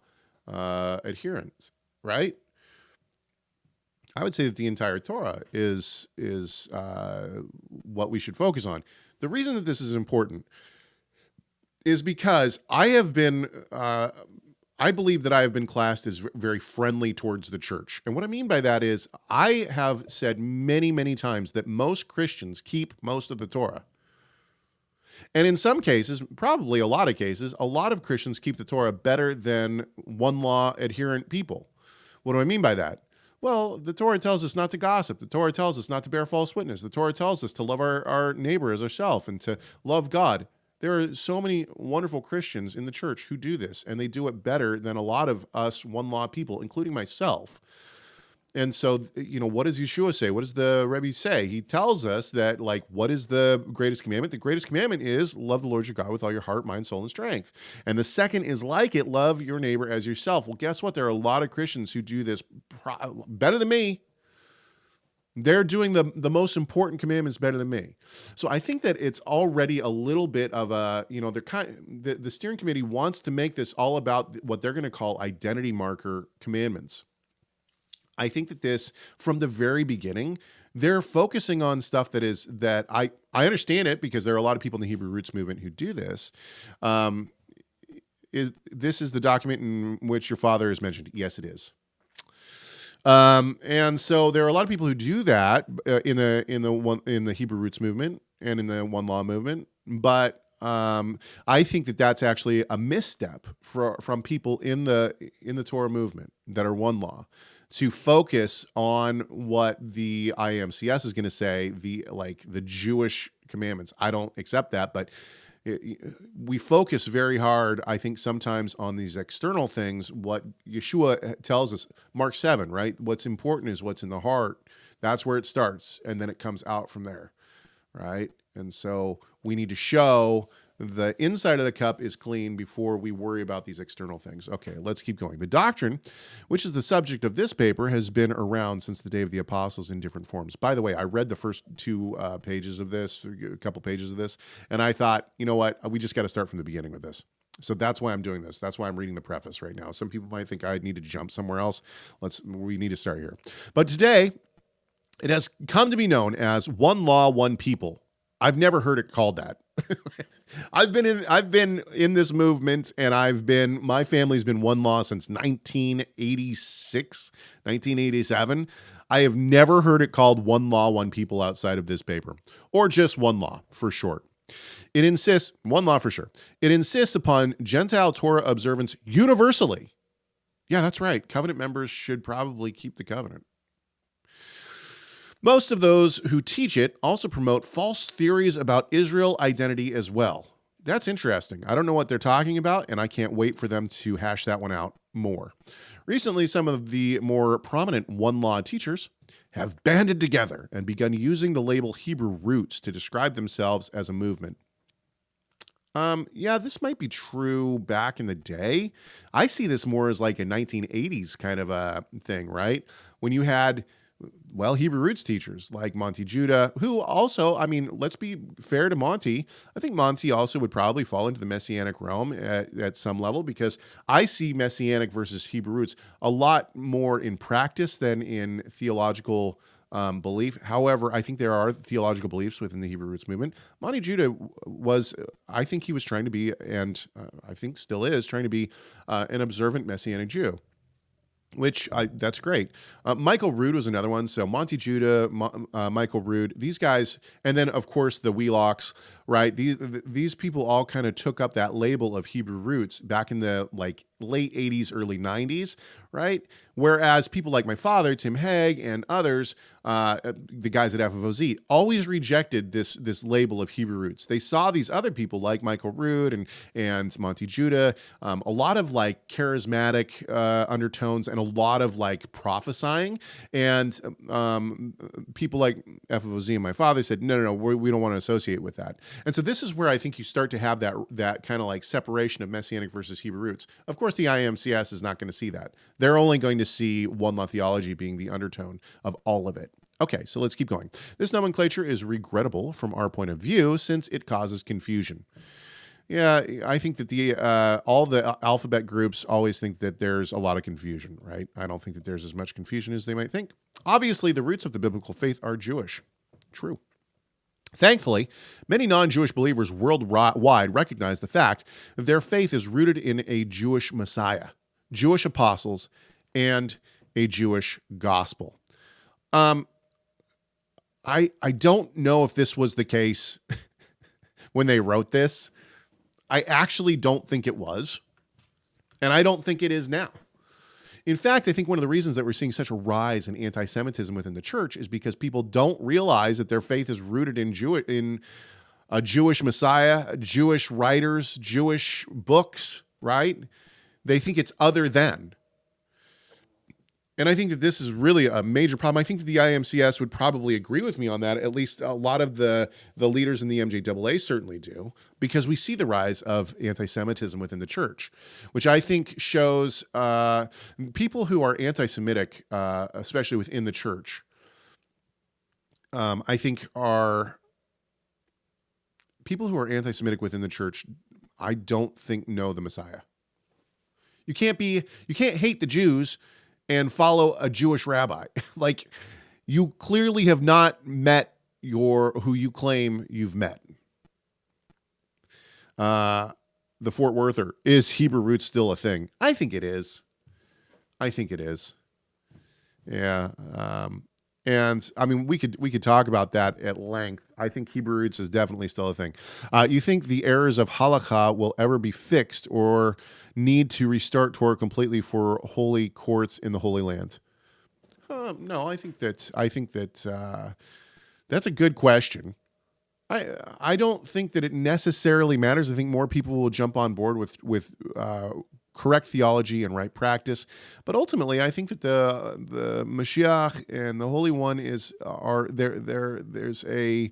adherents, right? I would say that the entire Torah is what we should focus on. The reason that this is important is because I believe that I have been classed as very friendly towards the church. And what I mean by that is I have said many, many times that most Christians keep most of the Torah. And in some cases, probably a lot of cases, a lot of Christians keep the Torah better than one law adherent people. What do I mean by that? Well, the Torah tells us not to gossip. The Torah tells us not to bear false witness. The Torah tells us to love our neighbor as ourselves and to love God. There are so many wonderful Christians in the church who do this, and they do it better than a lot of us one-law people, including myself. And so, what does Yeshua say? What does the Rebbe say? He tells us that, like, what is the greatest commandment? The greatest commandment is love the Lord your God with all your heart, mind, soul, and strength. And the second is like it, love your neighbor as yourself. Well, guess what? There are a lot of Christians who do this better than me. They're doing the most important commandments better than me. So I think that it's already a little bit of a, the steering committee wants to make this all about what they're going to call identity marker commandments. I think that this, from the very beginning, they're focusing on stuff that I understand it, because there are a lot of people in the Hebrew roots movement who do this. This is the document in which your father is mentioned. Yes, it is. And so there are a lot of people who do that in the Hebrew roots movement and in the one law movement. But I think that that's actually a misstep from people in the Torah movement that are one law, to focus on what the IAMCS is going to say, the Jewish commandments. I don't accept that, but we focus very hard, I think, sometimes on these external things. What Yeshua tells us, Mark 7, right? What's important is what's in the heart. That's where it starts, and then it comes out from there, right? And so we need to show the inside of the cup is clean before we worry about these external things. Okay, let's keep going. The doctrine, which is the subject of this paper, has been around since the day of the apostles in different forms. By the way, I read the first two pages of this, a couple pages of this, and I thought, you know what, we just got to start from the beginning with this. So that's why I'm doing this. That's why I'm reading the preface right now. Some people might think I need to jump somewhere else. We need to start here. But today, it has come to be known as one law, one people. I've never heard it called that. I've been in this movement, and my family's been one law since 1986, 1987. I have never heard it called one law, one people outside of this paper, or just one law for short. It insists, one law for sure. It insists upon Gentile Torah observance universally. Yeah, that's right. Covenant members should probably keep the covenant. Most of those who teach it also promote false theories about Israel identity as well. That's interesting. I don't know what they're talking about, and I can't wait for them to hash that one out more. Recently, some of the more prominent one-law teachers have banded together and begun using the label Hebrew roots to describe themselves as a movement. Yeah, this might be true back in the day. I see this more as like a 1980s kind of a thing, right? When you had Hebrew roots teachers like Monty Judah, who also, let's be fair to Monty. I think Monty also would probably fall into the Messianic realm at some level, because I see Messianic versus Hebrew roots a lot more in practice than in theological belief. However, I think there are theological beliefs within the Hebrew roots movement. Monty Judah I think he was trying to be, and I think still is, trying to be an observant Messianic Jew. That's great. Michael Rood was another one. So Monty Judah, Michael Rood, these guys, and then of course the Wheelocks, right? These people all kind of took up that label of Hebrew roots back in the late 80s, early 90s, right? Whereas people like my father, Tim Hegg, and others, the guys at FFOZ, always rejected this label of Hebrew roots. They saw these other people like Michael Rood and Monty Judah, a lot of charismatic undertones and a lot of prophesying. And people like FFOZ and my father said, no, we don't want to associate with that. And so this is where I think you start to have that kind of separation of Messianic versus Hebrew roots. Of course, the IAMCS is not going to see that. They're only going to see one law theology being the undertone of all of it. Okay, so let's keep going. This nomenclature is regrettable from our point of view since it causes confusion. Yeah, I think that all the alphabet groups always think that there's a lot of confusion, right? I don't think that there's as much confusion as they might think. Obviously, the roots of the biblical faith are Jewish. True. Thankfully, many non-Jewish believers worldwide recognize the fact that their faith is rooted in a Jewish Messiah, Jewish apostles, and a Jewish gospel. I don't know if this was the case when they wrote this. I actually don't think it was, and I don't think it is now. In fact, I think one of the reasons that we're seeing such a rise in anti-Semitism within the church is because people don't realize that their faith is rooted in a Jewish Messiah, Jewish writers, Jewish books, right? They think it's other than. And I think that this is really a major problem. I think that the IAMCS would probably agree with me on that. At least a lot of the leaders in the MJAA certainly do, because we see the rise of anti-Semitism within the church, which I think shows people who are anti-Semitic, especially within the church, I think are people who are anti-Semitic within the church, I don't think know the Messiah. You can't hate the Jews and follow a Jewish rabbi. Like, you clearly have not met who you claim you've met. The Fort Worther, is Hebrew roots still a thing? I think it is. Yeah. And I mean, we could talk about that at length. I think Hebrew roots is definitely still a thing. You think the errors of halakha will ever be fixed, or need to restart Torah completely for holy courts in the Holy Land? No, I think that that's a good question. I don't think that it necessarily matters. I think more people will jump on board with correct theology and right practice, but ultimately, I think that the Mashiach and the Holy One there's a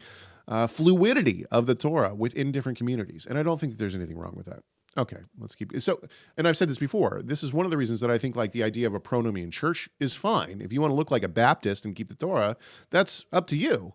fluidity of the Torah within different communities, and I don't think that there's anything wrong with that. Okay, let's keep it. So, and I've said this before, this is one of the reasons that I think like the idea of a pronomian church is fine. If you want to look like a Baptist and keep the Torah, that's up to you.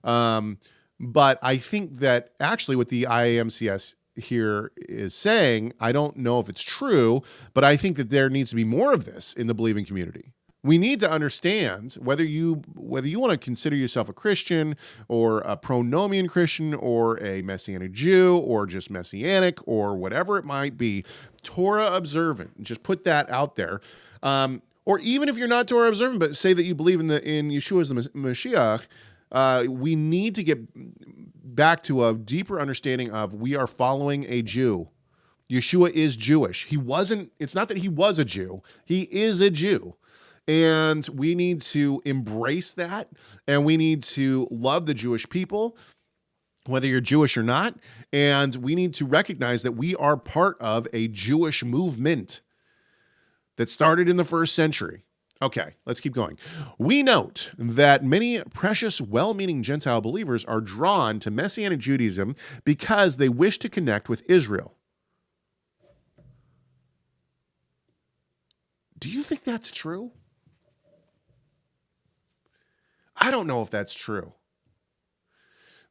But I think that actually what the IAMCS here is saying, I don't know if it's true, but I think that there needs to be more of this in the believing community. We need to understand whether you want to consider yourself a Christian or a pronomian Christian or a Messianic Jew or just Messianic or whatever it might be, Torah observant. Just put that out there. Or even if you're not Torah observant, but say that you believe in Yeshua as the Mashiach, we need to get back to a deeper understanding of we are following a Jew. Yeshua is Jewish. It's not that he was a Jew. He is a Jew. And we need to embrace that, and we need to love the Jewish people, whether you're Jewish or not, and we need to recognize that we are part of a Jewish movement that started in the 1st century. Okay, let's keep going. We note that many precious, well-meaning Gentile believers are drawn to Messianic Judaism because they wish to connect with Israel. Do you think that's true? I don't know if that's true.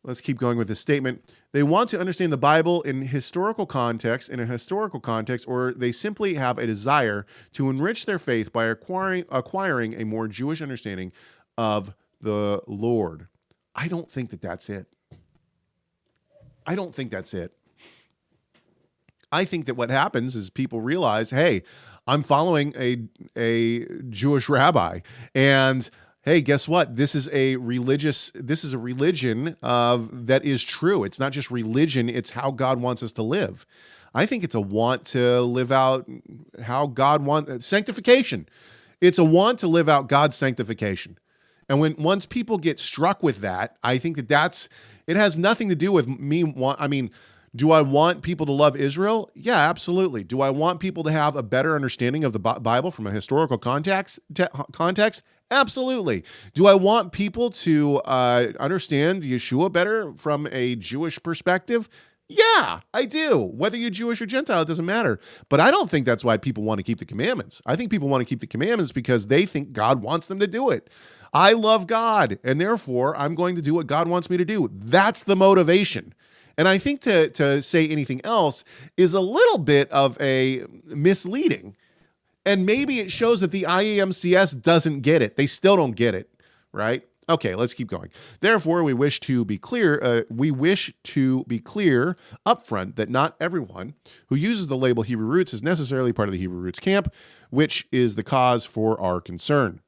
Let's keep going with this statement. They want to understand the Bible in a historical context, or they simply have a desire to enrich their faith by acquiring a more Jewish understanding of the Lord. I don't think that that's it. I think that what happens is people realize, hey, I'm following a Jewish rabbi, and hey, guess what? This is a religion that is true. It's not just religion, it's how God wants us to live. I think it's a want to live out how God wants sanctification. It's a want to live out God's sanctification. And once people get struck with that, I think that it has nothing to do with me. Do I want people to love Israel? Yeah, absolutely. Do I want people to have a better understanding of the Bible from a historical context? Absolutely. Do I want people to understand Yeshua better from a Jewish perspective? Yeah, I do. Whether you're Jewish or Gentile, it doesn't matter. But I don't think that's why people want to keep the commandments. I think people want to keep the commandments because they think God wants them to do it. I love God, and therefore I'm going to do what God wants me to do. That's the motivation. And I think to say anything else is a little bit of a misleading. And maybe it shows that the IAMCS doesn't get it. They still don't get it, right? Okay, let's keep going. Therefore, we wish to be clear upfront that not everyone who uses the label Hebrew roots is necessarily part of the Hebrew roots camp, which is the cause for our concern.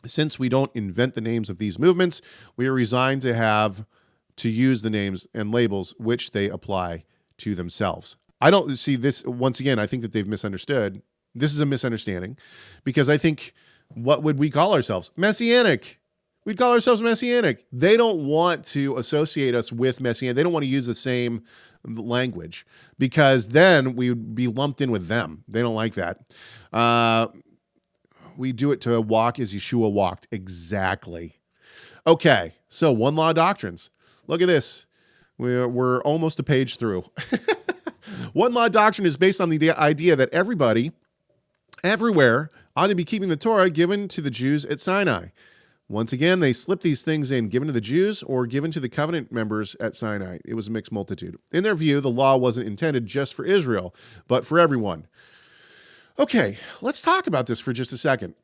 Since we don't invent the names of these movements, we are resigned to use the names and labels which they apply to themselves. I don't see this, once again, I think that they've misunderstood. This is a misunderstanding because I think, what would we call ourselves? Messianic. We'd call ourselves Messianic. They don't want to associate us with Messianic. They don't want to use the same language because then we would be lumped in with them. They don't like that. We do it to walk as Yeshua walked. Exactly. Okay, so one law doctrines. Look at this. We're almost a page through. One law doctrine is based on the idea that everybody, everywhere, ought to be keeping the Torah given to the Jews at Sinai. Once again, they slipped these things in, given to the Jews or given to the covenant members at Sinai. It was a mixed multitude. In their view, the law wasn't intended just for Israel, but for everyone. Okay, let's talk about this for just a second.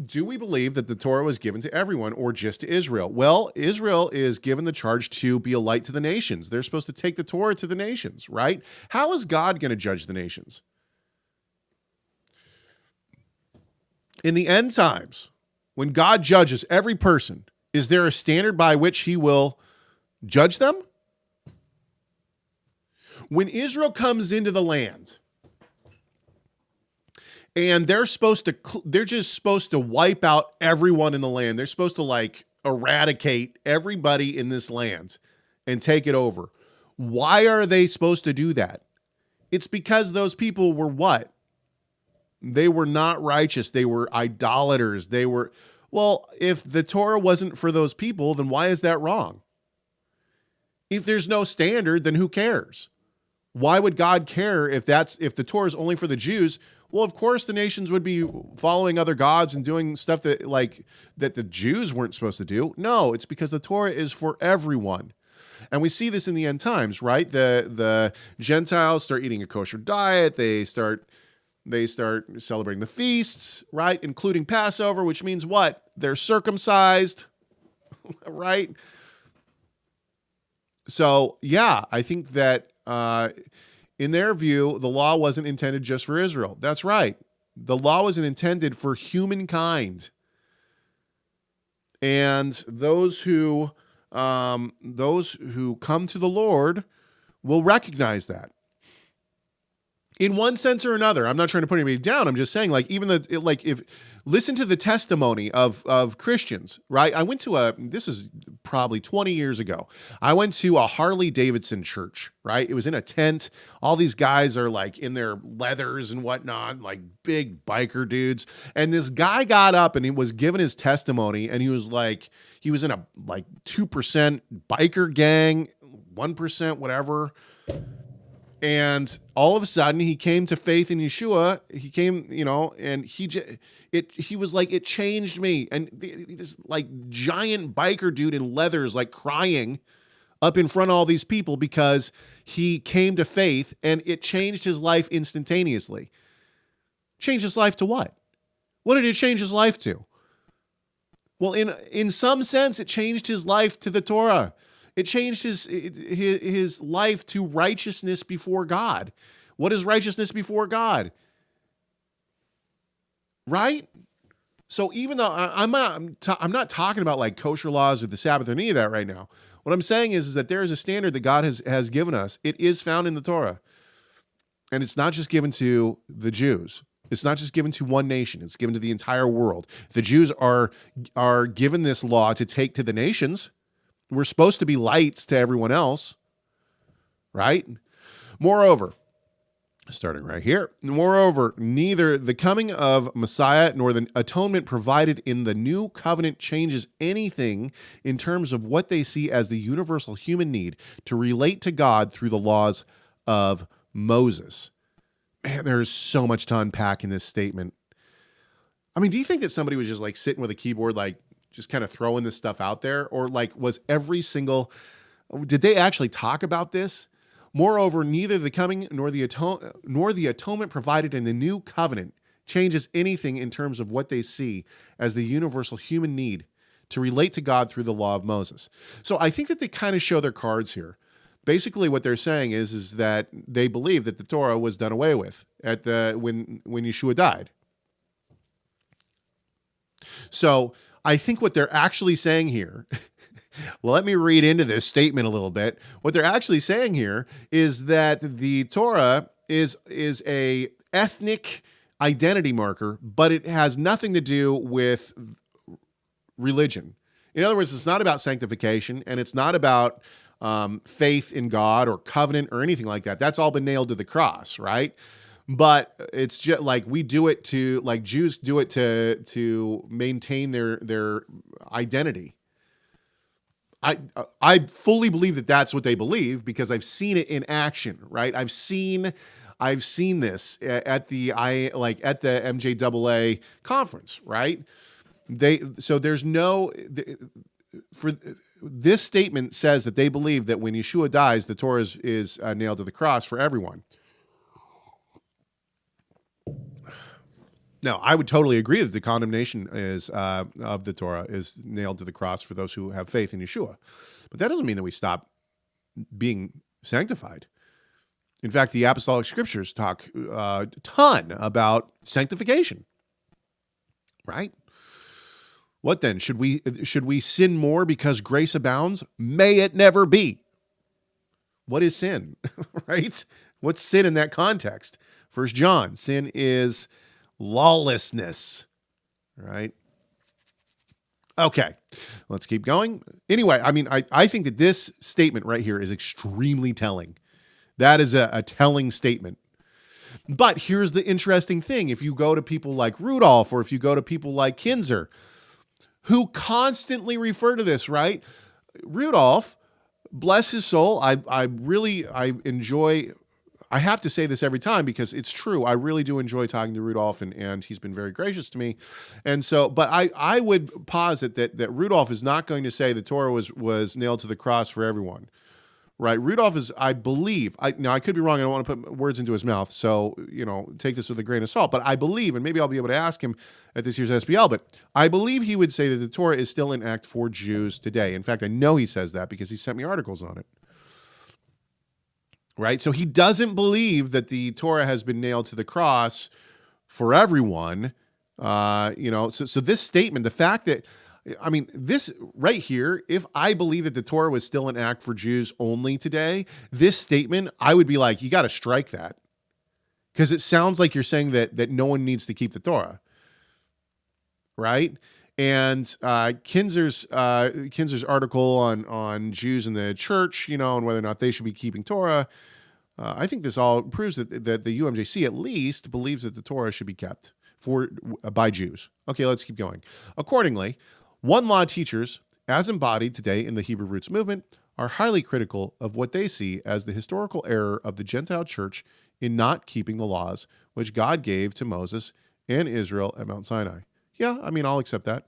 Do we believe that the Torah was given to everyone or just to Israel? Well, Israel is given the charge to be a light to the nations. They're supposed to take the Torah to the nations, right? How is God going to judge the nations? In the end times, when God judges every person, is there a standard by which he will judge them? When Israel comes into the land and they're just supposed to wipe out everyone in the land. They're supposed to eradicate everybody in this land and take it over. Why are they supposed to do that? It's because those people were what? They were not righteous. They were idolaters. Well, if the Torah wasn't for those people, then why is that wrong? If there's no standard, then who cares? Why would God care if the Torah is only for the Jews? Well, of course the nations would be following other gods and doing stuff that the Jews weren't supposed to do. No, it's because the Torah is for everyone. And we see this in the end times, right? The Gentiles start eating a kosher diet. They start celebrating the feasts, right? Including Passover, which means what? They're circumcised, right? So, yeah, I think that in their view, the law wasn't intended just for Israel. That's right. The law wasn't intended for humankind. And those who come to the Lord will recognize that. In one sense or another, I'm not trying to put anybody down. I'm just saying, listen to the testimony of Christians, right? I went to this is probably 20 years ago. I went to a Harley Davidson church, right? It was in a tent. All these guys are in their leathers and whatnot, big biker dudes. And this guy got up and he was giving his testimony, and he was in a 2% biker gang, 1%, whatever. And all of a sudden, he came to faith in Yeshua. He came, and he was like, it changed me. And this giant biker dude in leathers, crying up in front of all these people because he came to faith, and it changed his life instantaneously. Changed his life to what? What did it change his life to? Well, in some sense, it changed his life to the Torah. It changed his life to righteousness before God. What is righteousness before God? Right? So even though I'm not talking about kosher laws or the Sabbath or any of that right now, what I'm saying is that there is a standard that God has given us. It is found in the Torah. And it's not just given to the Jews. It's not just given to one nation. It's given to the entire world. The Jews are given this law to take to the nations. We're supposed to be lights to everyone else, right? Moreover, starting right here, neither the coming of Messiah nor the atonement provided in the new covenant changes anything in terms of what they see as the universal human need to relate to God through the laws of Moses. Man, there's so much to unpack in this statement. I mean, do you think that somebody was just sitting with a keyboard, just kind of throwing this stuff out there? Or was did they actually talk about this? Moreover, neither the coming nor the atonement provided in the new covenant changes anything in terms of what they see as the universal human need to relate to God through the law of Moses. So I think that they kind of show their cards here. Basically what they're saying is that they believe that the Torah was done away with when Yeshua died. So I think what they're actually saying here, well, let me read into this statement a little bit. What they're actually saying here is that the Torah is a ethnic identity marker, but it has nothing to do with religion. In other words, it's not about sanctification, and it's not about faith in God or covenant or anything like that. That's all been nailed to the cross, right? But it's just like we do it to, like Jews do it to maintain their identity. I fully believe that that's what they believe because I've seen it in action, right? I've seen this at the MJAA conference, right? This statement says that they believe that when Yeshua dies, the Torah is nailed to the cross for everyone. Now, I would totally agree that the condemnation of the Torah is nailed to the cross for those who have faith in Yeshua. But that doesn't mean that we stop being sanctified. In fact, the apostolic scriptures talk a ton about sanctification, right? What then? Should we sin more because grace abounds? May it never be. What is sin, right? What's sin in that context? 1 John, sin is lawlessness, right? Okay, let's keep going. Anyway, I mean, I think that this statement right here is extremely telling. That is a telling statement. But here's the interesting thing. If you go to people like Rudolph or if you go to people like Keicher, who constantly refer to this, right? Rudolph, bless his soul, I enjoy... I have to say this every time because it's true. I really do enjoy talking to Rudolph, and he's been very gracious to me. And so, but I would posit that Rudolph is not going to say the Torah was nailed to the cross for everyone, right? Rudolph is, I believe, now I could be wrong. I don't want to put words into his mouth, so take this with a grain of salt. But I believe, and maybe I'll be able to ask him at this year's SBL, but I believe he would say that the Torah is still in act for Jews today. In fact, I know he says that because he sent me articles on it. Right? So he doesn't believe that the Torah has been nailed to the cross for everyone. So this statement, the fact that, I mean, this right here, if I believe that the Torah was still an act for Jews only today, this statement, I would be like, you got to strike that. Because it sounds like you're saying that no one needs to keep the Torah. Right? And Kinzer's article on Jews in the church, and whether or not they should be keeping Torah, I think this all proves that the UMJC at least believes that the Torah should be kept by Jews. Okay, let's keep going. Accordingly, one law teachers, as embodied today in the Hebrew Roots movement, are highly critical of what they see as the historical error of the Gentile church in not keeping the laws which God gave to Moses and Israel at Mount Sinai. Yeah, I mean, I'll accept that.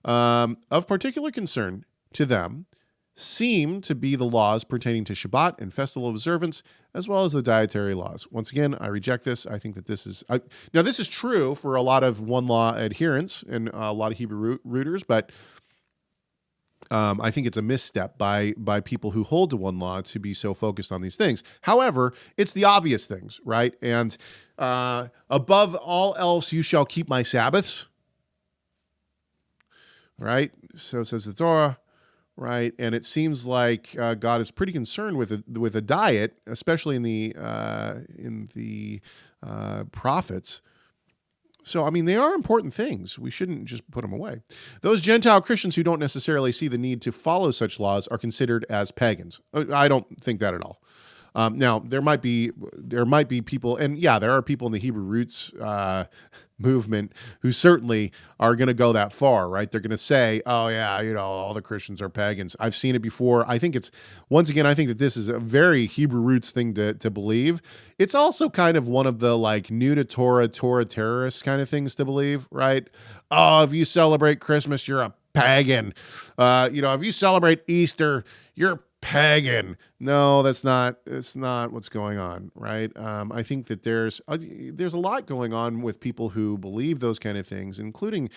Of particular concern to them seem to be the laws pertaining to Shabbat and festival observance, as well as the dietary laws. Once again, I reject this. I think that this is... now, this is true for a lot of one law adherents and a lot of Hebrew rooters, but I think it's a misstep by people who hold to one law to be so focused on these things. However, it's the obvious things, right? And above all else, you shall keep my Sabbaths. Right? So says the Torah, right? And it seems like God is pretty concerned with a diet, especially in the prophets. So, I mean, they are important things. We shouldn't just put them away. Those Gentile Christians who don't necessarily see the need to follow such laws are considered as pagans. I don't think that at all. Now, there might be people, and yeah, there are people in the Hebrew Roots movement who certainly are going to go that far, right? They're going to say, oh yeah, all the Christians are pagans. I've seen it before. I think I think that this is a very Hebrew Roots thing to believe. It's also kind of one of the like new to Torah terrorists kind of things to believe, right? Oh, if you celebrate Christmas, you're a pagan. If you celebrate Easter, you're pagan. No, it's not what's going on, right? I think that there's a lot going on with people who believe those kind of things, including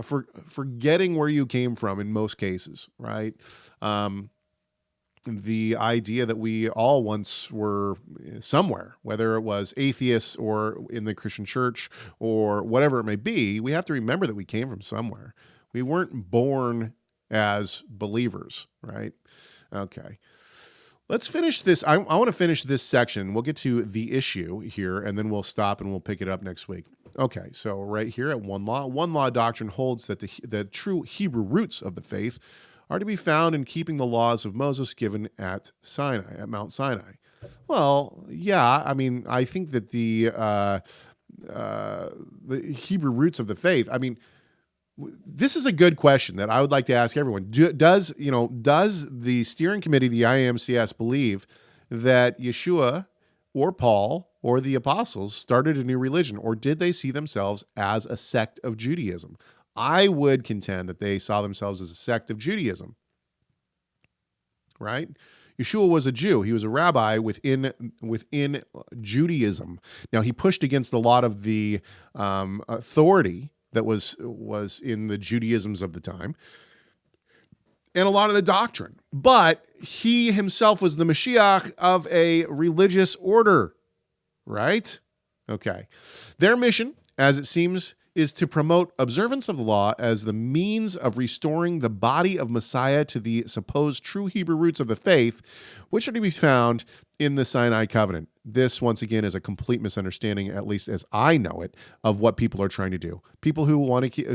forgetting where you came from in most cases, right? The idea that we all once were somewhere, whether it was atheists or in the Christian church or whatever it may be, we have to remember that we came from somewhere. We weren't born as believers, right? Okay. Let's finish this. I want to finish this section. We'll get to the issue here, and then we'll stop and we'll pick it up next week. Okay, so right here at one law doctrine holds that the true Hebrew roots of the faith are to be found in keeping the laws of Moses given at Mount Sinai. Well, yeah. I mean, I think that the Hebrew roots of the faith. I mean, this is a good question that I would like to ask everyone. Does the steering committee, the IAMCS, believe that Yeshua or Paul or the apostles started a new religion, or did they see themselves as a sect of Judaism? I would contend that they saw themselves as a sect of Judaism, right? Yeshua was a Jew. He was a rabbi within Judaism. Now, he pushed against a lot of the authority that was in the Judaisms of the time and a lot of the doctrine. But he himself was the Mashiach of a religious order, right? Okay. Their mission, as it seems, is to promote observance of the law as the means of restoring the body of Messiah to the supposed true Hebrew roots of the faith, which are to be found in the Sinai covenant. This, once again, is a complete misunderstanding, at least as I know it, of what people are trying to do. People who want to keep,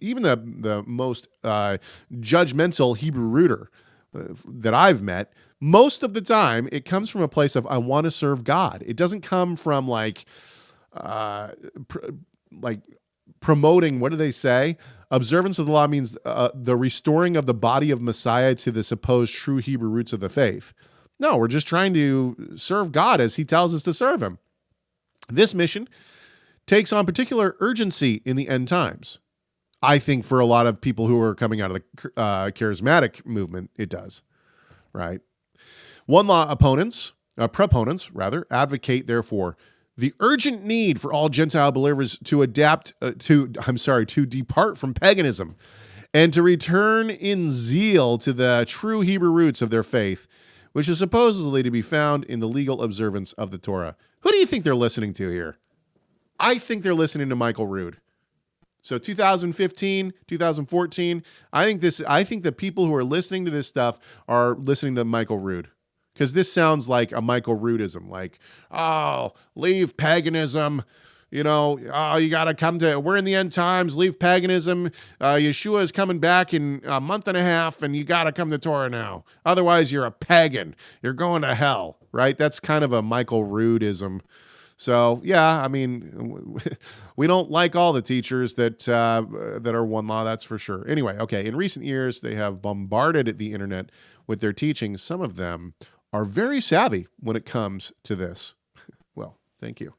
even the most judgmental Hebrew rooter that I've met, most of the time it comes from a place of, I want to serve God. It doesn't come from like promoting, what do they say? Observance of the law means the restoring of the body of Messiah to the supposed true Hebrew roots of the faith. No, we're just trying to serve God as he tells us to serve him. This mission takes on particular urgency in the end times. I think for a lot of people who are coming out of the charismatic movement, it does, right? One law proponents advocate, therefore, the urgent need for all Gentile believers to to depart from paganism and to return in zeal to the true Hebrew roots of their faith, which is supposedly to be found in the legal observance of the Torah. Who do you think they're listening to here? I think they're listening to Michael Rood. So 2015, 2014, I think the people who are listening to this stuff are listening to Michael Rood. Because this sounds like a Michael Roodism, like, oh, leave paganism, you got to come to, we're in the end times, leave paganism, Yeshua is coming back in a month and a half, and you got to come to Torah now. Otherwise, you're a pagan. You're going to hell, right? That's kind of a Michael Roodism. So, yeah, I mean, we don't like all the teachers that are one law, that's for sure. Anyway, okay, in recent years, they have bombarded the internet with their teaching. Some of them are very savvy when it comes to this. Well, thank you.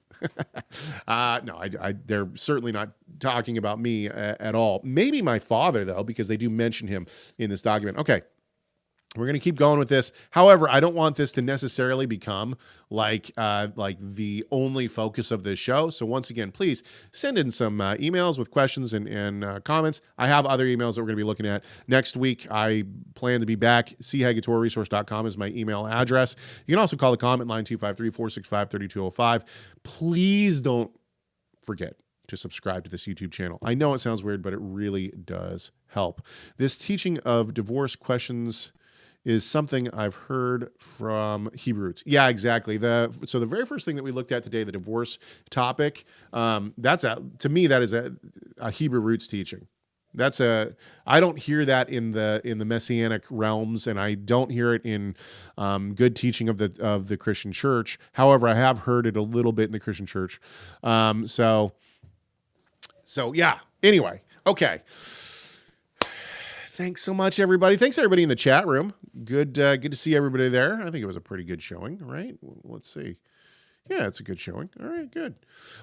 No, they're certainly not talking about me at all. Maybe my father, though, because they do mention him in this document. Okay, we're going to keep going with this. However, I don't want this to necessarily become like the only focus of this show. So once again, please send in some emails with questions and comments. I have other emails that we're going to be looking at. Next week, I plan to be back. chagatorresource.com is my email address. You can also call the comment line 253-465-3205. Please don't forget to subscribe to this YouTube channel. I know it sounds weird, but it really does help. This teaching of divorce questions is something I've heard from Hebrew roots. Yeah, exactly. So the very first thing that we looked at today, the divorce topic, to me, that is a Hebrew roots teaching. I don't hear that in the Messianic realms, and I don't hear it in good teaching of the Christian church. However, I have heard it a little bit in the Christian church. So yeah. Anyway, okay. Thanks so much, everybody. Thanks, everybody in the chat room. Good to see everybody there. I think it was a pretty good showing, right? Let's see. Yeah, it's a good showing. All right, good.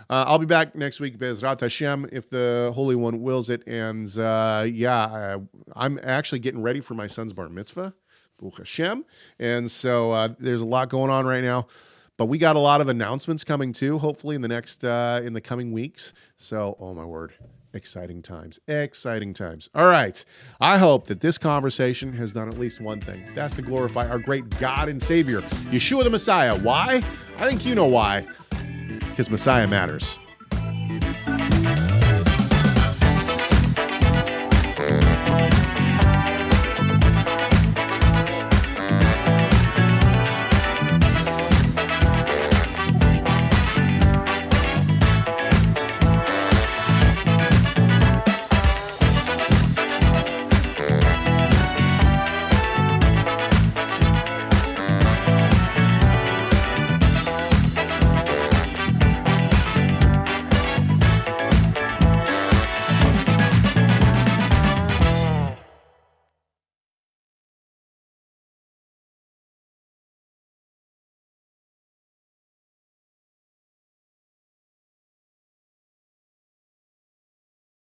I'll be back next week, Bezrat Hashem, if the Holy One wills it. And I'm actually getting ready for my son's bar mitzvah, Baruch Hashem. And so there's a lot going on right now. But we got a lot of announcements coming too, hopefully in the coming weeks. So, oh my word. Exciting times. All right. I hope that this conversation has done at least one thing. That's to glorify our great God and Savior, Yeshua the Messiah. Why? I think you know why. Because Messiah matters.